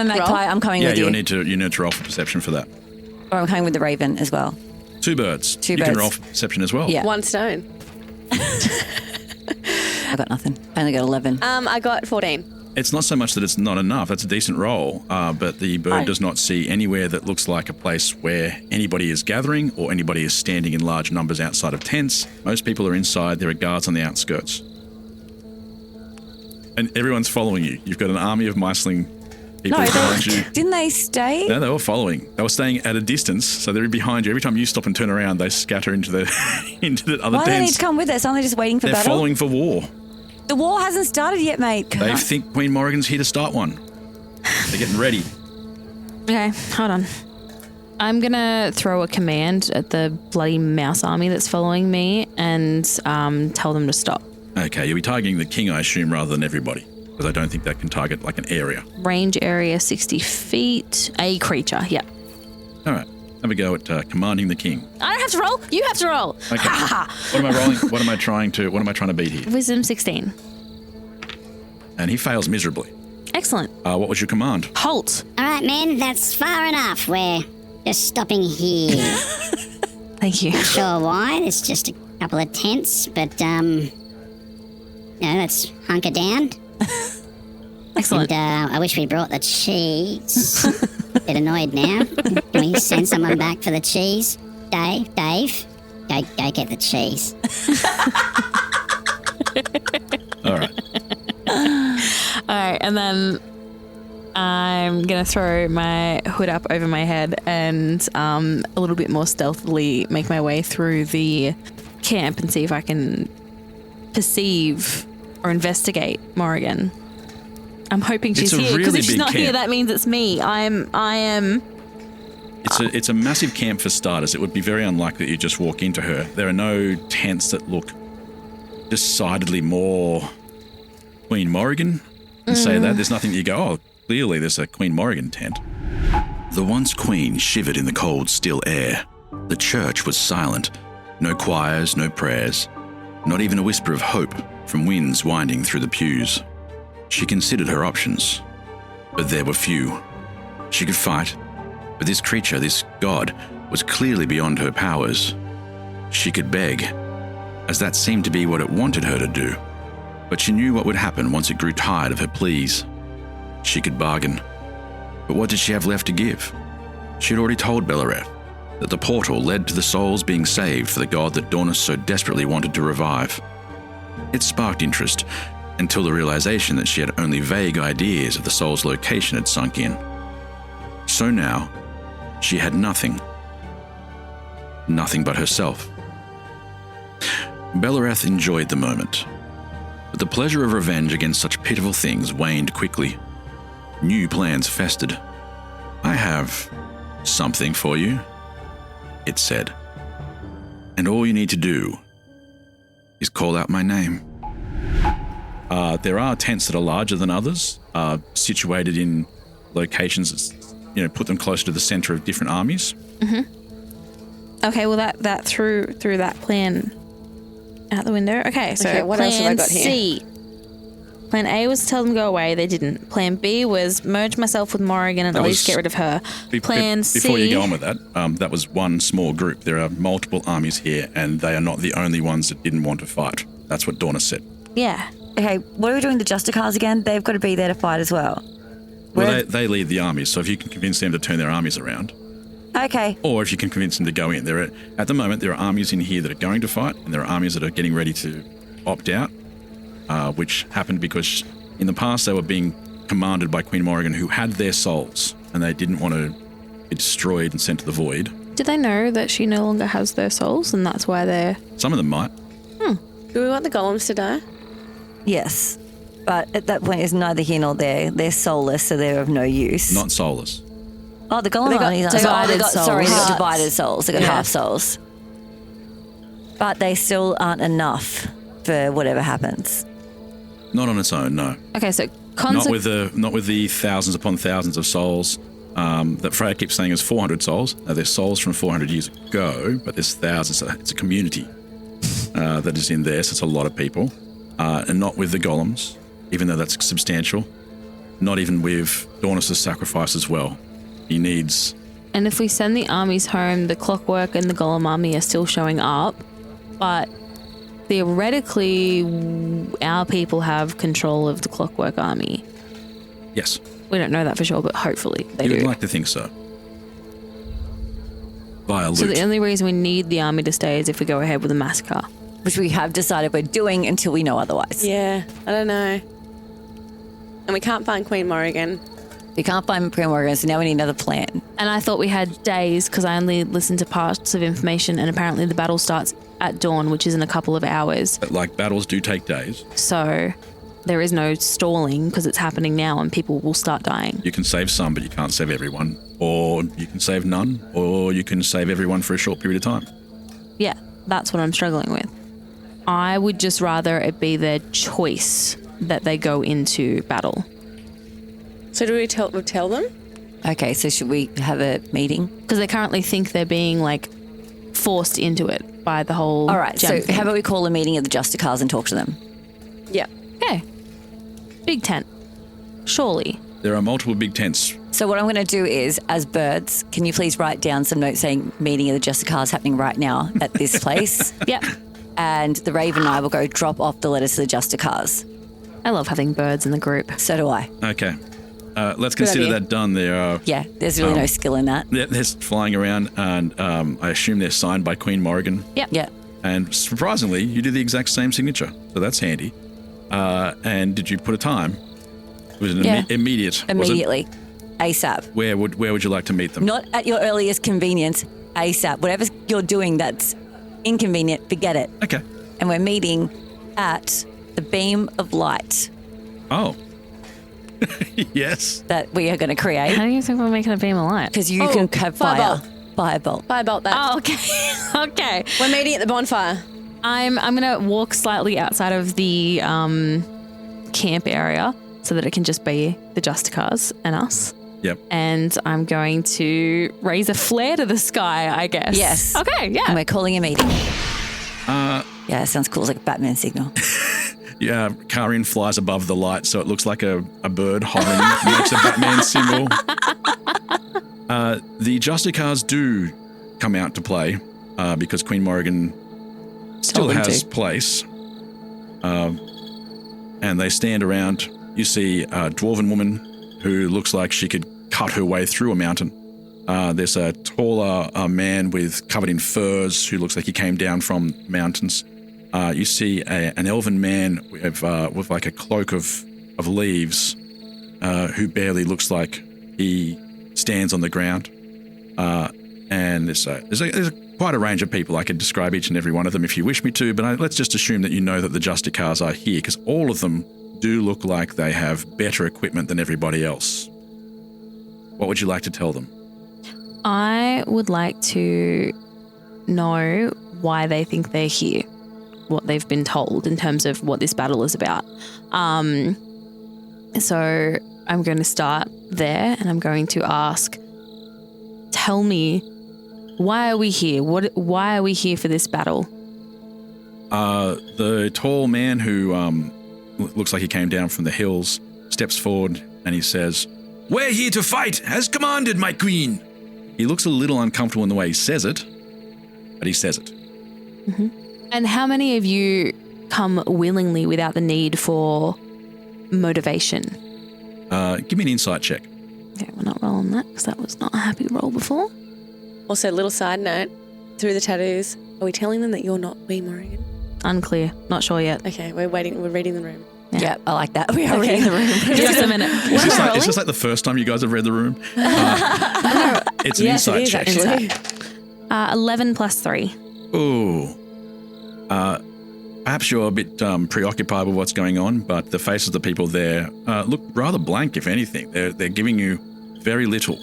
Magpie, I'm coming yeah, with you. you need to roll for perception for that. Or I'm coming with the raven as well. Two birds. Two you birds. can roll for perception as well. Yeah. One stone. I got nothing. I only got 11. I got 14. It's not so much that it's not enough. That's a decent roll, but the bird does not see anywhere that looks like a place where anybody is gathering or anybody is standing in large numbers outside of tents. Most people are inside. There are guards on the outskirts. And everyone's following you. You've got an army of miceling people behind you. Didn't they stay? No, they were following. They were staying at a distance, so they're behind you. Every time you stop and turn around, they scatter into the other Why do they need to come with us? Aren't they just waiting for They're battle? following for war. The war hasn't started yet, mate. They think Queen Morrigan's here to start one. They're getting ready. Okay, hold on. I'm going to throw a command at the bloody mouse army that's following me and tell them to stop. Okay, you'll be targeting the king, I assume, rather than everybody, because I don't think that can target like an area. Range area 60 feet. A creature, yeah. All right, have a go at commanding the king. I don't have to roll. You have to roll. Okay. What am I rolling? What am I trying to beat here? Wisdom 16. And he fails miserably. Excellent. What was your command? Halt. All right, men, that's far enough. We're just stopping here. Thank you. Not sure why. It's just a couple of tents, but let's hunker down. Excellent. And I wish we brought the cheese. Bit annoyed now. Can we send someone back for the cheese? Dave, go get the cheese. All right. All right, and then I'm going to throw my hood up over my head and a little bit more stealthily make my way through the camp and see if I can perceive or investigate Morrigan. I'm hoping she's here, because if she's not here, that means it's me. I am... It's a massive camp for starters. It would be very unlikely that you just walk into her. There are no tents that look decidedly more Queen Morrigan. And say that. There's nothing that you go, oh, clearly there's a Queen Morrigan tent. The once queen shivered in the cold, still air. The church was silent. No choirs, no prayers. Not even a whisper of hope from winds winding through the pews. She considered her options, but there were few. She could fight, but this creature, this god, was clearly beyond her powers. She could beg, as that seemed to be what it wanted her to do, but she knew what would happen once it grew tired of her pleas. She could bargain, but what did she have left to give? She had already told Bellereth that the portal led to the souls being saved for the god that Dornus so desperately wanted to revive. It sparked interest, until the realization that she had only vague ideas of the soul's location had sunk in. So now, she had nothing. Nothing but herself. Bellereth enjoyed the moment, but the pleasure of revenge against such pitiful things waned quickly. New plans festered. I have something for you, it said. And all you need to do is call out my name. There are tents that are larger than others, situated in locations that, put them closer to the center of different armies. Mm-hmm. Okay, well that threw that plan out the window. Okay, so what plan else have I got C. here? Plan A was to tell them to go away. They didn't. Plan B was merge myself with Morrigan and at least get rid of her. Plan C. Before you go on with that, that was one small group. There are multiple armies here, and they are not the only ones that didn't want to fight. That's what Dornus said. Yeah. Okay, what are we doing the Justicars again? They've got to be there to fight as well. Well, they lead the armies, so if you can convince them to turn their armies around. Okay. Or if you can convince them to go in. At the moment, there are armies in here that are going to fight, and there are armies that are getting ready to opt out, which happened because in the past they were being commanded by Queen Morrigan, who had their souls, and they didn't want to be destroyed and sent to the void. Did they know that she no longer has their souls, and that's why they're... Some of them might. Do we want the golems to die? Yes, but at that point, it's neither here nor there. They're soulless, so they're of no use. Not soulless. Oh, the golem armies divided souls. Sorry, they got divided souls. They got half souls. But they still aren't enough for whatever happens. Not on its own, no. Okay, so... Not with the thousands upon thousands of souls that Freya keeps saying is 400 souls. Now, there's souls from 400 years ago, but there's thousands. It's a community that is in there, so it's a lot of people. And not with the golems, even though that's substantial. Not even with Dornus' sacrifice as well. He needs... And if we send the armies home, the clockwork and the golem army are still showing up, but theoretically our people have control of the clockwork army. Yes. We don't know that for sure, but hopefully they You do. would like to think so. Via loot. So the only reason we need the army to stay is if we go ahead with a massacre. Which we have decided we're doing until we know otherwise. Yeah, I don't know. And we can't find Queen Morrigan. We can't find Queen Morrigan, so now we need another plan. And I thought we had days because I only listened to parts of information, and apparently the battle starts at dawn, which is in a couple of hours. But like battles do take days. So there is no stalling because it's happening now and people will start dying. You can save some, but you can't save everyone. Or you can save none, or you can save everyone for a short period of time. Yeah, that's what I'm struggling with. I would just rather it be their choice that they go into battle. So do we tell them? Okay, so should we have a meeting? Because they currently think they're being like forced into it by the whole All right, so gem thing. how about we call a meeting of the Justicars and talk to them? Yeah. Okay. Big tent. Surely. There are multiple big tents. So what I'm going to do is, as birds, can you please write down some notes saying meeting of the Justicars happening right now at this place? Yep. And the Raven and I will go drop off the letters to the Justicars. I love having birds in the group. So do I. Okay. Let's Good consider idea. that done. There are... Yeah, there's really no skill in that. They're flying around, and I assume they're signed by Queen Morrigan. Yep. Yeah. And surprisingly, you do the exact same signature, so that's handy. And did you put a time? Was it immediate? Was it? Immediately. ASAP. Where would you like to meet them? Not at your earliest convenience. ASAP. Whatever you're doing that's inconvenient, forget it. Okay. And we're meeting at the beam of light Oh. Yes. that we are going to create. How do you think we're making a beam of light? Because you can have fire. Firebolt. Firebolt that. Oh, okay. Okay. We're meeting at the bonfire. I'm gonna walk slightly outside of the camp area so that it can just be the Justicars and us. Yep. And I'm going to raise a flare to the sky, I guess. Yes. Okay, yeah. And we're calling a meeting. Yeah, that sounds cool. It's like a Batman signal. Yeah, Kaa'Riin flies above the light, so it looks like a bird hovering, makes a Batman symbol. The Justicars do come out to play because Queen Morrigan still has place. And they stand around. You see a dwarven woman who looks like she could cut her way through a mountain. There's a taller man covered in furs who looks like he came down from mountains. You see an elven man with like a cloak of leaves who barely looks like he stands on the ground. And there's quite a range of people. I could describe each and every one of them if you wish me to, but let's just assume that you know that the Justicars are here, because all of them do look like they have better equipment than everybody else. What would you like to tell them? I would like to know why they think they're here, what they've been told in terms of what this battle is about. So I'm going to start there and I'm going to ask, tell me, why are we here? Why are we here for this battle? The tall man who looks like he came down from the hills steps forward and he says, "We're here to fight, as commanded, my queen." He looks a little uncomfortable in the way he says it, but he says it. Mm-hmm. And how many of you come willingly without the need for motivation? Give me an insight check. Okay, we're not rolling that because that was not a happy roll before. Also, little side note, through the tattoos, are we telling them that you're not Queen Morrigan? Unclear. Not sure yet. Okay, we're waiting. We're reading the room. Yeah, I like that. We are reading the room. Just a minute. It's just like the first time you guys have read the room. It's an Yes, insight it is, check. actually. 11 plus 3. Ooh. Perhaps you're a bit preoccupied with what's going on, but the faces of the people there look rather blank, if anything. They're giving you very little,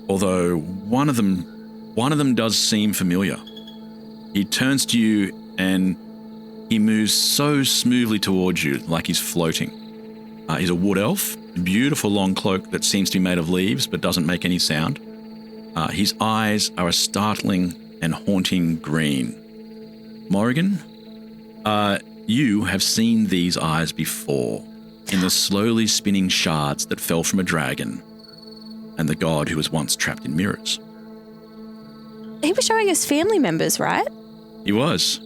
although one of them does seem familiar. He turns to you and he moves so smoothly towards you, like he's floating. He's a wood elf, a beautiful long cloak that seems to be made of leaves but doesn't make any sound. His eyes are a startling and haunting green. Morrigan, you have seen these eyes before in the slowly spinning shards that fell from a dragon and the god who was once trapped in mirrors. He was showing us family members, right? He was.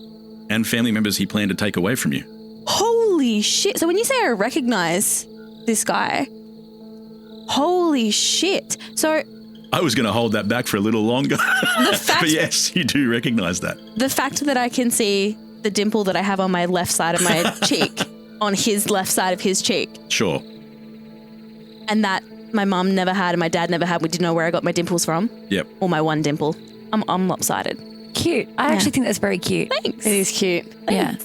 And family members he planned to take away from you. Holy shit. So when you say I recognize this guy, Holy shit. So I was going to hold that back for a little longer. But yes, you do recognize that. the fact that I can see the dimple that I have on my left side of my cheek on his left side of his cheek. Sure. And that my mum never had and my dad never had. We didn't know where I got my dimples from. Yep. Or my one dimple. I'm lopsided. Cute. I actually think that's very cute. Thanks. It is cute. Yeah.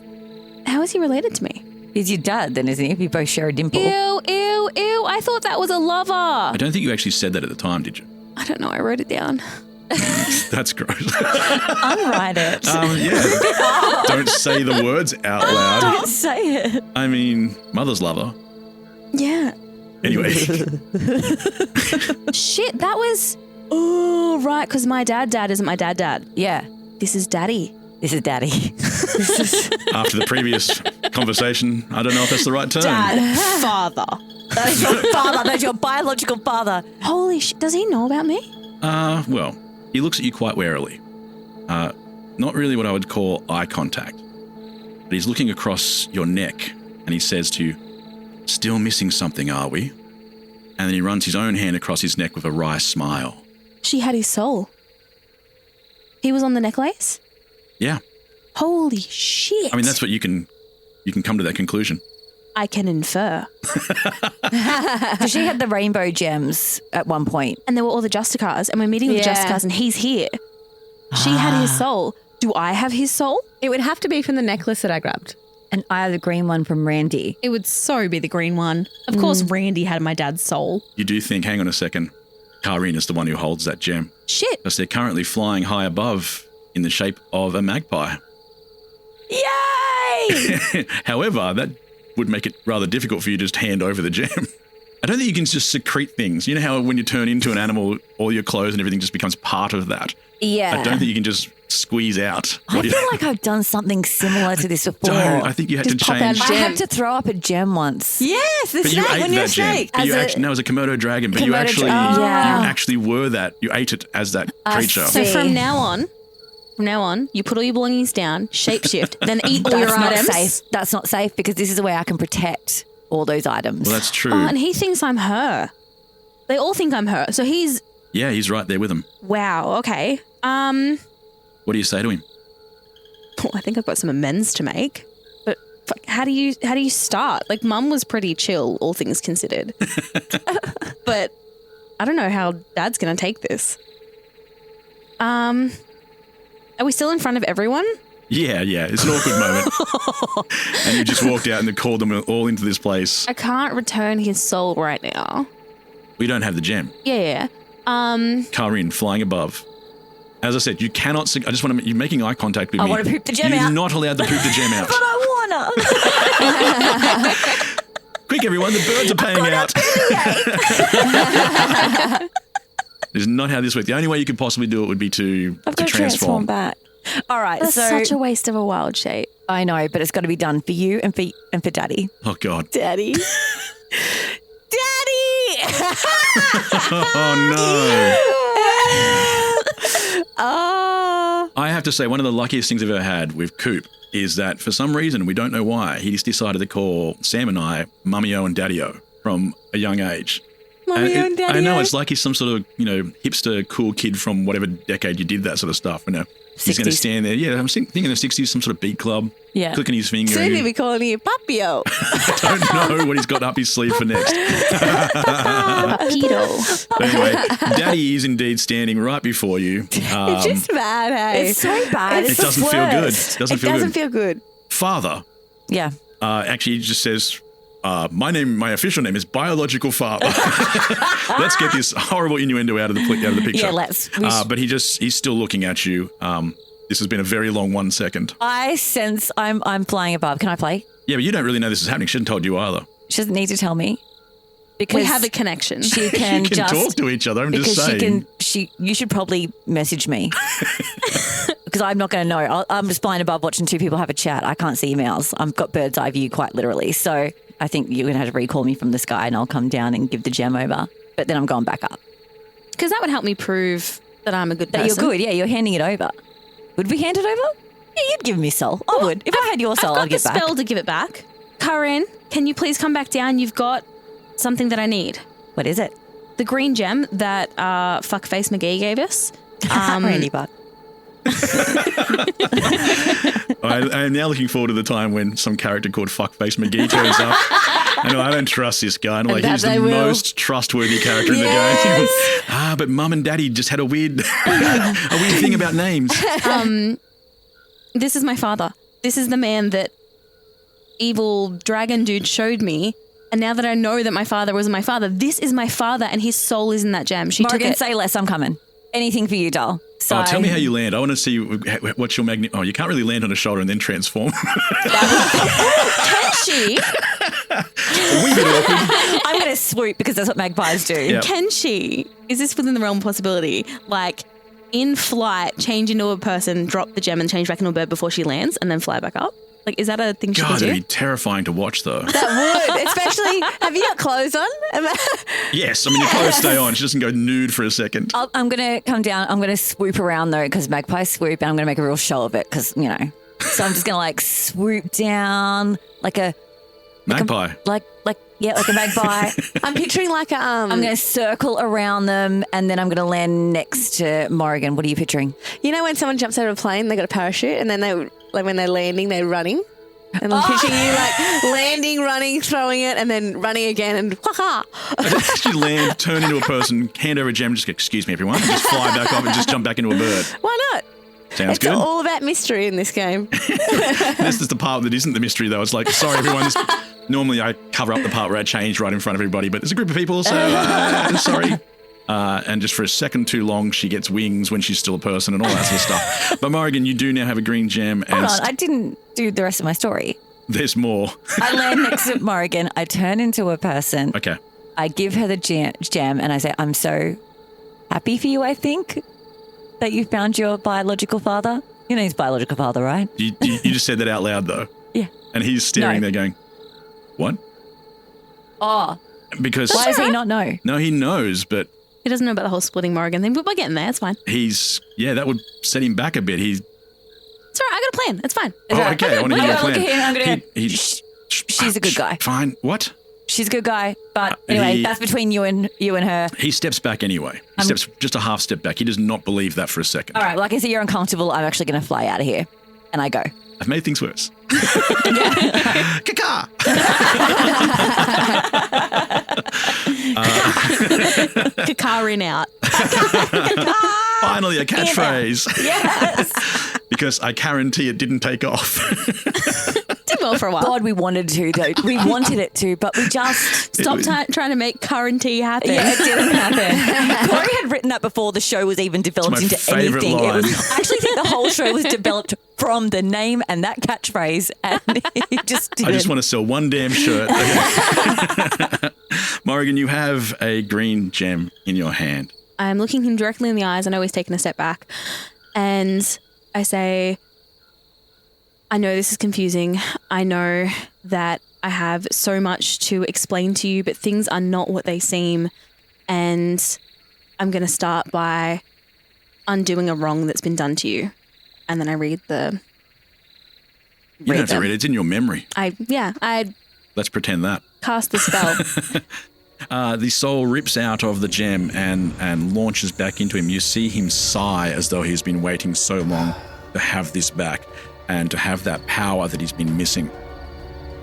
How is he related to me? He's your dad then, isn't he? If you both share a dimple. Ew, ew, ew. I thought that was a lover. I don't think you actually said that at the time, did you? I don't know. I wrote it down. That's gross. Unwrite it. Yeah. Don't say the words out loud. Don't say it. I mean, mother's lover. Yeah. Anyway. Shit, that was... Oh, right, because my dad isn't my dad. Yeah. This is daddy. This is daddy. After the previous conversation, I don't know if that's the right term. Dad. Father. That is your father. That's your biological father. Holy shit. Does he know about me? Well, he looks at you quite warily. Not really what I would call eye contact. But he's looking across your neck and he says to you, "Still missing something, are we?" And then he runs his own hand across his neck with a wry smile. She had his soul. He was on the necklace? Yeah. Holy shit. I mean, that's what you can come to that conclusion. I can infer. Because she had the rainbow gems at one point. And there were all the Justicars, and we're meeting with Justicars, and he's here. She had his soul. Do I have his soul? It would have to be from the necklace that I grabbed. And I have the green one from Randy. It would so be the green one. Of course, Randy had my dad's soul. You do think, hang on a second, Kaa'Riin is the one who holds that gem. Shit. Because they're currently flying high above in the shape of a magpie. Yay! However, that would make it rather difficult for you to just hand over the gem. I don't think you can just secrete things. You know how when you turn into an animal, all your clothes and everything just becomes part of that? Yeah. I don't think you can just squeeze out. I feel like I've done something similar to this before. I think you had to change. I had to throw up a gem once. Yes, the But snake you ate when you're a that gem. snake. But you actually, no, it was a Komodo dragon, but you actually were that. You ate it as that creature. So from now on, you put all your belongings down, shapeshift, then eat all your items. Safe. That's not safe because this is the way I can protect all those items. Well, that's true. Oh, and he thinks I'm her. They all think I'm her. So he's... Yeah, he's right there with him. Wow, okay. What do you say to him? Oh, I think I've got some amends to make. But fuck, how do you start? Like, Mum was pretty chill, all things considered. But I don't know how Dad's going to take this. Are we still in front of everyone? Yeah, it's an awkward moment. And you just walked out and called them all into this place. I can't return his soul right now. We don't have the gem. Yeah. Kaa'Riin flying above. As I said, you cannot... I just want to... You're making eye contact with me. I want to poop the gem out. You're not allowed to poop the gem out. But I want to. Quick, everyone, the birds are paying out. This is not how this works. The only way you could possibly do it would be to transform back. All right, That's so such a waste of a wild shape. I know, but it's got to be done for you and for Daddy. Oh God, Daddy, Daddy! Oh no! Oh. I have to say, one of the luckiest things I've ever had with Coop is that for some reason, we don't know why, he just decided to call Sam and I Mummy-O and Daddy-O from a young age. Mummy-O and Daddy-O. I know, it's like he's some sort of, hipster cool kid from whatever decade you did that sort of stuff. He's going to stand there. Yeah, I'm thinking the 60s, some sort of beat club, clicking his finger. Soon he'll be calling you Papio. I don't know what he's got up his sleeve for next. Pedo. But anyway, Daddy is indeed standing right before you. It's just bad, hey? It's so bad. It doesn't feel good. It doesn't feel good. Father. Yeah. Actually, he just says, my official name is biological father. Let's get this horrible innuendo out of the picture. Yeah, let's. But he's still looking at you. This has been a very long 1 second. I sense I'm flying above. Can I play? Yeah, but you don't really know this is happening. She hasn't told you either. She doesn't need to tell me. Because we have a connection. She can, you can talk to each other. I'm just saying. You should probably message me. Because I'm not going to know. I'm just flying above watching two people have a chat. I can't see emails. I've got bird's eye view quite literally. So I think you're going to have to recall me from the sky and I'll come down and give the gem over. But then I'm going back up. Because that would help me prove that I'm a good person. That you're good. Yeah, you're handing it over. Would we hand it over? Yeah, you'd give me soul. I would. If I had your soul, I'd give back. I've got the spell to give it back. Kaa'Riin, can you please come back down? You've got something that I need. What is it? the green gem that Fuckface McGee gave us. Randy Buck. I am now looking forward to the time when some character called Fuckface McGee turns up. And I don't trust this guy. And I'm like, he's the most trustworthy character in the game. But Mum and Daddy just had a weird thing about names. This is my father. This is the man that evil dragon dude showed me. And now that I know that my father wasn't my father, this is my father and his soul is in that gem. She Morrigan, took it. say less. I'm coming. Anything for you, doll. So tell me how you land. I want to see what's your magnet. Oh, you can't really land on a shoulder and then transform. Can she? I'm going to swoop because that's what magpies do. Yep. Can she? Is this within the realm of possibility? Like, in flight, change into a person, drop the gem and change back into a bird before she lands and then fly back up? Like, is that a thing she God, can do? that'd be terrifying to watch, though. That would, especially. Have you got clothes on? Yes, I mean, your clothes stay on. She doesn't go nude for a second. I'm going to come down. I'm going to swoop around, though, because magpies swoop, and I'm going to make a real show of it because, you know. So I'm just going to, like, swoop down like a... Magpie. Like a magpie. I'm picturing like a... I'm going to circle around them, and then I'm going to land next to Morrigan. What are you picturing? You know when someone jumps out of a plane, they got a parachute, and then they... Like when they're landing, they're running. And I'm picturing you like landing, running, throwing it, and then running again and ha. Actually land, turn into a person, hand over a gem, just go, excuse me, everyone, and just fly back up and just jump back into a bird. Why not? Sounds good. It's all about mystery in this game. This is the part that isn't the mystery, though. It's like, sorry, everyone. Normally I cover up the part where I change right in front of everybody, but there's a group of people, so sorry. And just for a second too long, she gets wings when she's still a person and all that sort of stuff. But Morrigan, you do now have a green gem. And Hold on, I didn't do the rest of my story. There's more. I land next to Morrigan. I turn into a person. Okay. I give her the gem and I say, I'm so happy for you, I think, that you found your biological father. You know his biological father, right? You just said that out loud, though. Yeah. And he's staring there going, what? Oh. Because why does he not know? No, he knows, but... He doesn't know about the whole splitting Morrigan thing, but we're getting there. It's fine. That would set him back a bit. It's all right. I got a plan. It's fine. Okay. I want to hear your plan. Look at him. She's a good guy. Fine. What? She's a good guy. But anyway, that's between you and her. He steps back anyway. He steps just a half step back. He does not believe that for a second. All right. Well, I can see you're uncomfortable. I'm actually going to fly out of here. And I go. I've made things worse. Caca! Kaa'Riin out. Finally, a catchphrase. Yes. Because I guarantee it didn't take off. Did well for a while. God, we wanted to, though. We wanted it to, but we just stopped trying to make current tea happen. Yeah, it didn't happen. Corey had written that before the show was even developed into anything. Line. I actually think the whole show was developed from the name and that catchphrase, and it just didn't. I just want to sell one damn shirt. Okay. Morrigan, you have a green gem in your hand. I'm looking him directly in the eyes. I know he's taken a step back. And I say, I know this is confusing. I know that I have so much to explain to you, but things are not what they seem. And I'm going to start by undoing a wrong that's been done to you. And then I read the... You don't have to read it. It's in your memory. I Let's pretend that. Cast the spell. The soul rips out of the gem and launches back into him. You see him sigh as though he's been waiting so long to have this back and to have that power that he's been missing.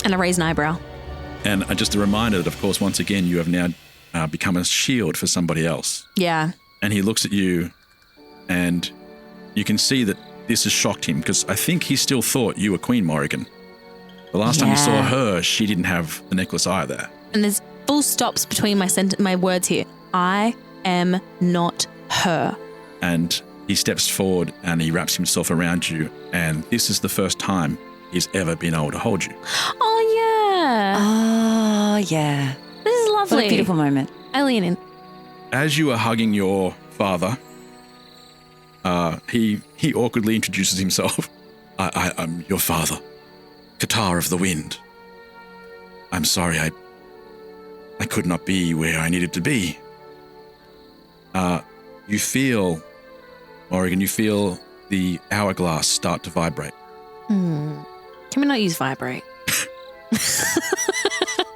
And I raise an eyebrow. And just a reminder that, of course, once again, you have now become a shield for somebody else. Yeah. And he looks at you and you can see that this has shocked him because I think he still thought you were Queen Morrigan. The last time he saw her, she didn't have the necklace either. And there's full stops between my words here. I am not her. And he steps forward and he wraps himself around you. And this is the first time he's ever been able to hold you. Oh, yeah. Oh, yeah. This is lovely. What a beautiful moment. I lean in. As you are hugging your father, he awkwardly introduces himself. I'm your father, Qatar of the Wind. I'm sorry, I could not be where I needed to be. You feel, Morrigan, the hourglass start to vibrate. Can we not use vibrate?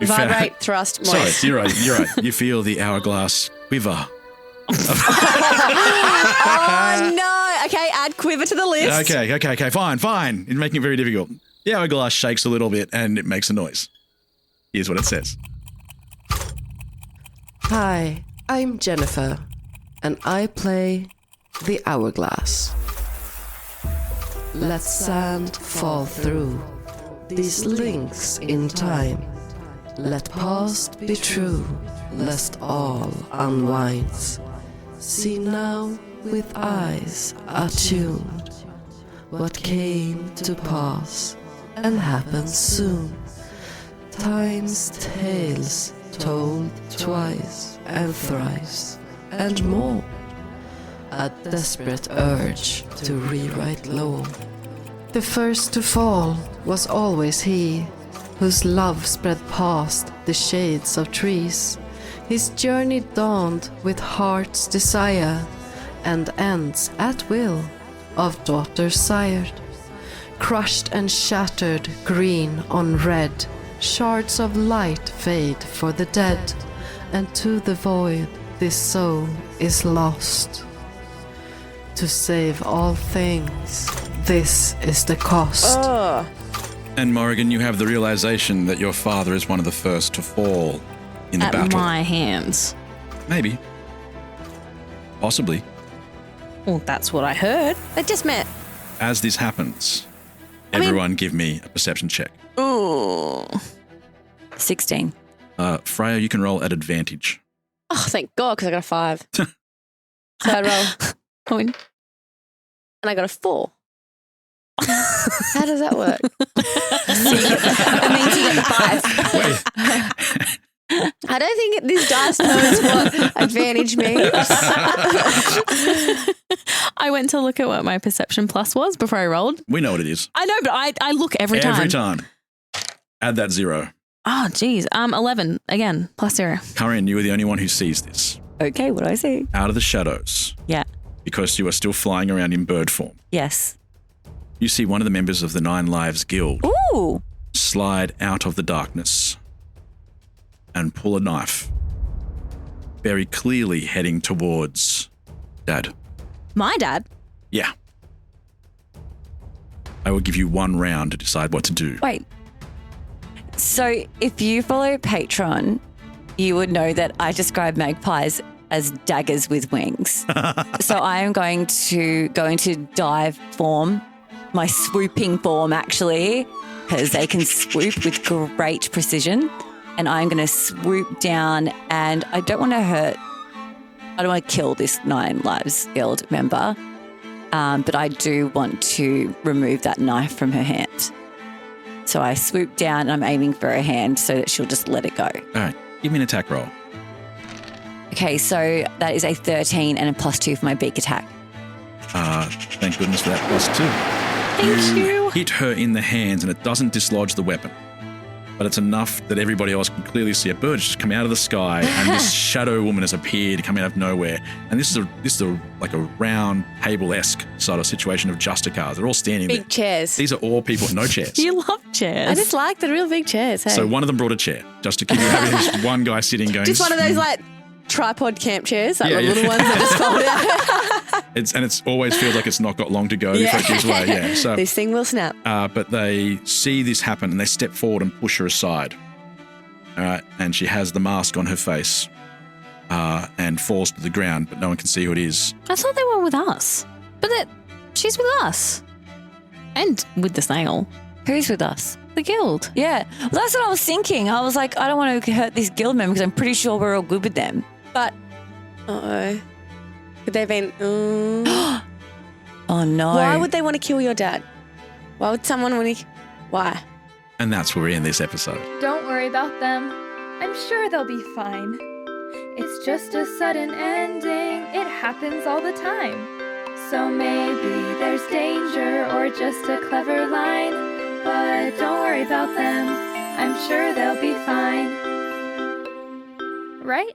Vibrate, thrust, moist. Sorry, you're right. You feel the hourglass quiver. Oh, no. Okay, add quiver to the list. Okay, fine. You're making it very difficult. The hourglass shakes a little bit and it makes a noise. Here's what it says. Hi, I'm Jennifer, and I play the hourglass. Let sand fall through these links in time. Let past be true, lest all unwinds. See now with eyes attuned what came to pass and happens soon. Time's tales told twice and thrice and more. A desperate urge to rewrite lore. The first to fall was always he, whose love spread past the shades of trees. His journey dawned with heart's desire, and ends at will of daughters sired. Crushed and shattered, green on red, shards of light fade for the dead, and to the void this soul is lost. To save all things, this is the cost. And Morrigan, you have the realization that your father is one of the first to fall in the battle. At my hands. Maybe. Possibly. Well, that's what I heard. They just met. As this happens, everyone give me a perception check. Ooh. 16. Freya, you can roll at advantage. Oh, thank God, because I got a 5. So I roll. Coin. And I got a 4. How does that work? That means you get the 5. I don't think this dice knows what advantage means. I went to look at what my perception plus was before I rolled. We know what it is. I know, but I look every time. Every time. Add that 0. Oh, geez. 11 again, plus 0. Kaa'Riin, you are the only one who sees this. Okay, what do I see? Out of the shadows. Yeah. Because you are still flying around in bird form. Yes. You see one of the members of the 9 Lives Guild Ooh. slide out of the darkness and pull a knife, very clearly heading towards Dad. My dad? Yeah. I will give you 1 round to decide what to do. Wait. So if you follow Patreon, you would know that I describe magpies as daggers with wings. So I am going to go into dive form, my swooping form actually, because they can swoop with great precision. And I'm going to swoop down, and I don't want to kill this 9 Lives Guild member, but I do want to remove that knife from her hand. So I swoop down and I'm aiming for her hand so that she'll just let it go. All right, give me an attack roll. Okay, so that is a 13 and a +2 for my beak attack. Thank goodness for that +2. Thank you. Hit her in the hands and it doesn't dislodge the weapon. But it's enough that everybody else can clearly see a bird just come out of the sky and this shadow woman has appeared, come out of nowhere. And this is like a round table-esque sort of situation of Justicars. They're all standing there. Big chairs. These are all people, no chairs. You love chairs. I just like the real big chairs. Hey? So one of them brought a chair just to keep having this one guy sitting going. Just one of those like tripod camp chairs, like Yeah, the yeah. little ones that just fold out. It's always feels like it's not got long to go before it gives way. Yeah. So this thing will snap. but they see this happen and they step forward and push her aside. All right, and she has the mask on her face and falls to the ground, but no one can see who it is. I thought they were with us. But she's with us. And with the snail. Who's with us? The guild. Yeah. Well, that's what I was thinking. I was like, I don't want to hurt this guild member because I'm pretty sure we're all good with them. But, could they have been... Oh, no. Why would they want to kill your dad? Why would someone want to... Why? And that's where we end this episode. Don't worry about them. I'm sure they'll be fine. It's just a sudden ending. It happens all the time. So maybe there's danger or just a clever line. But don't worry about them. I'm sure they'll be fine. Right?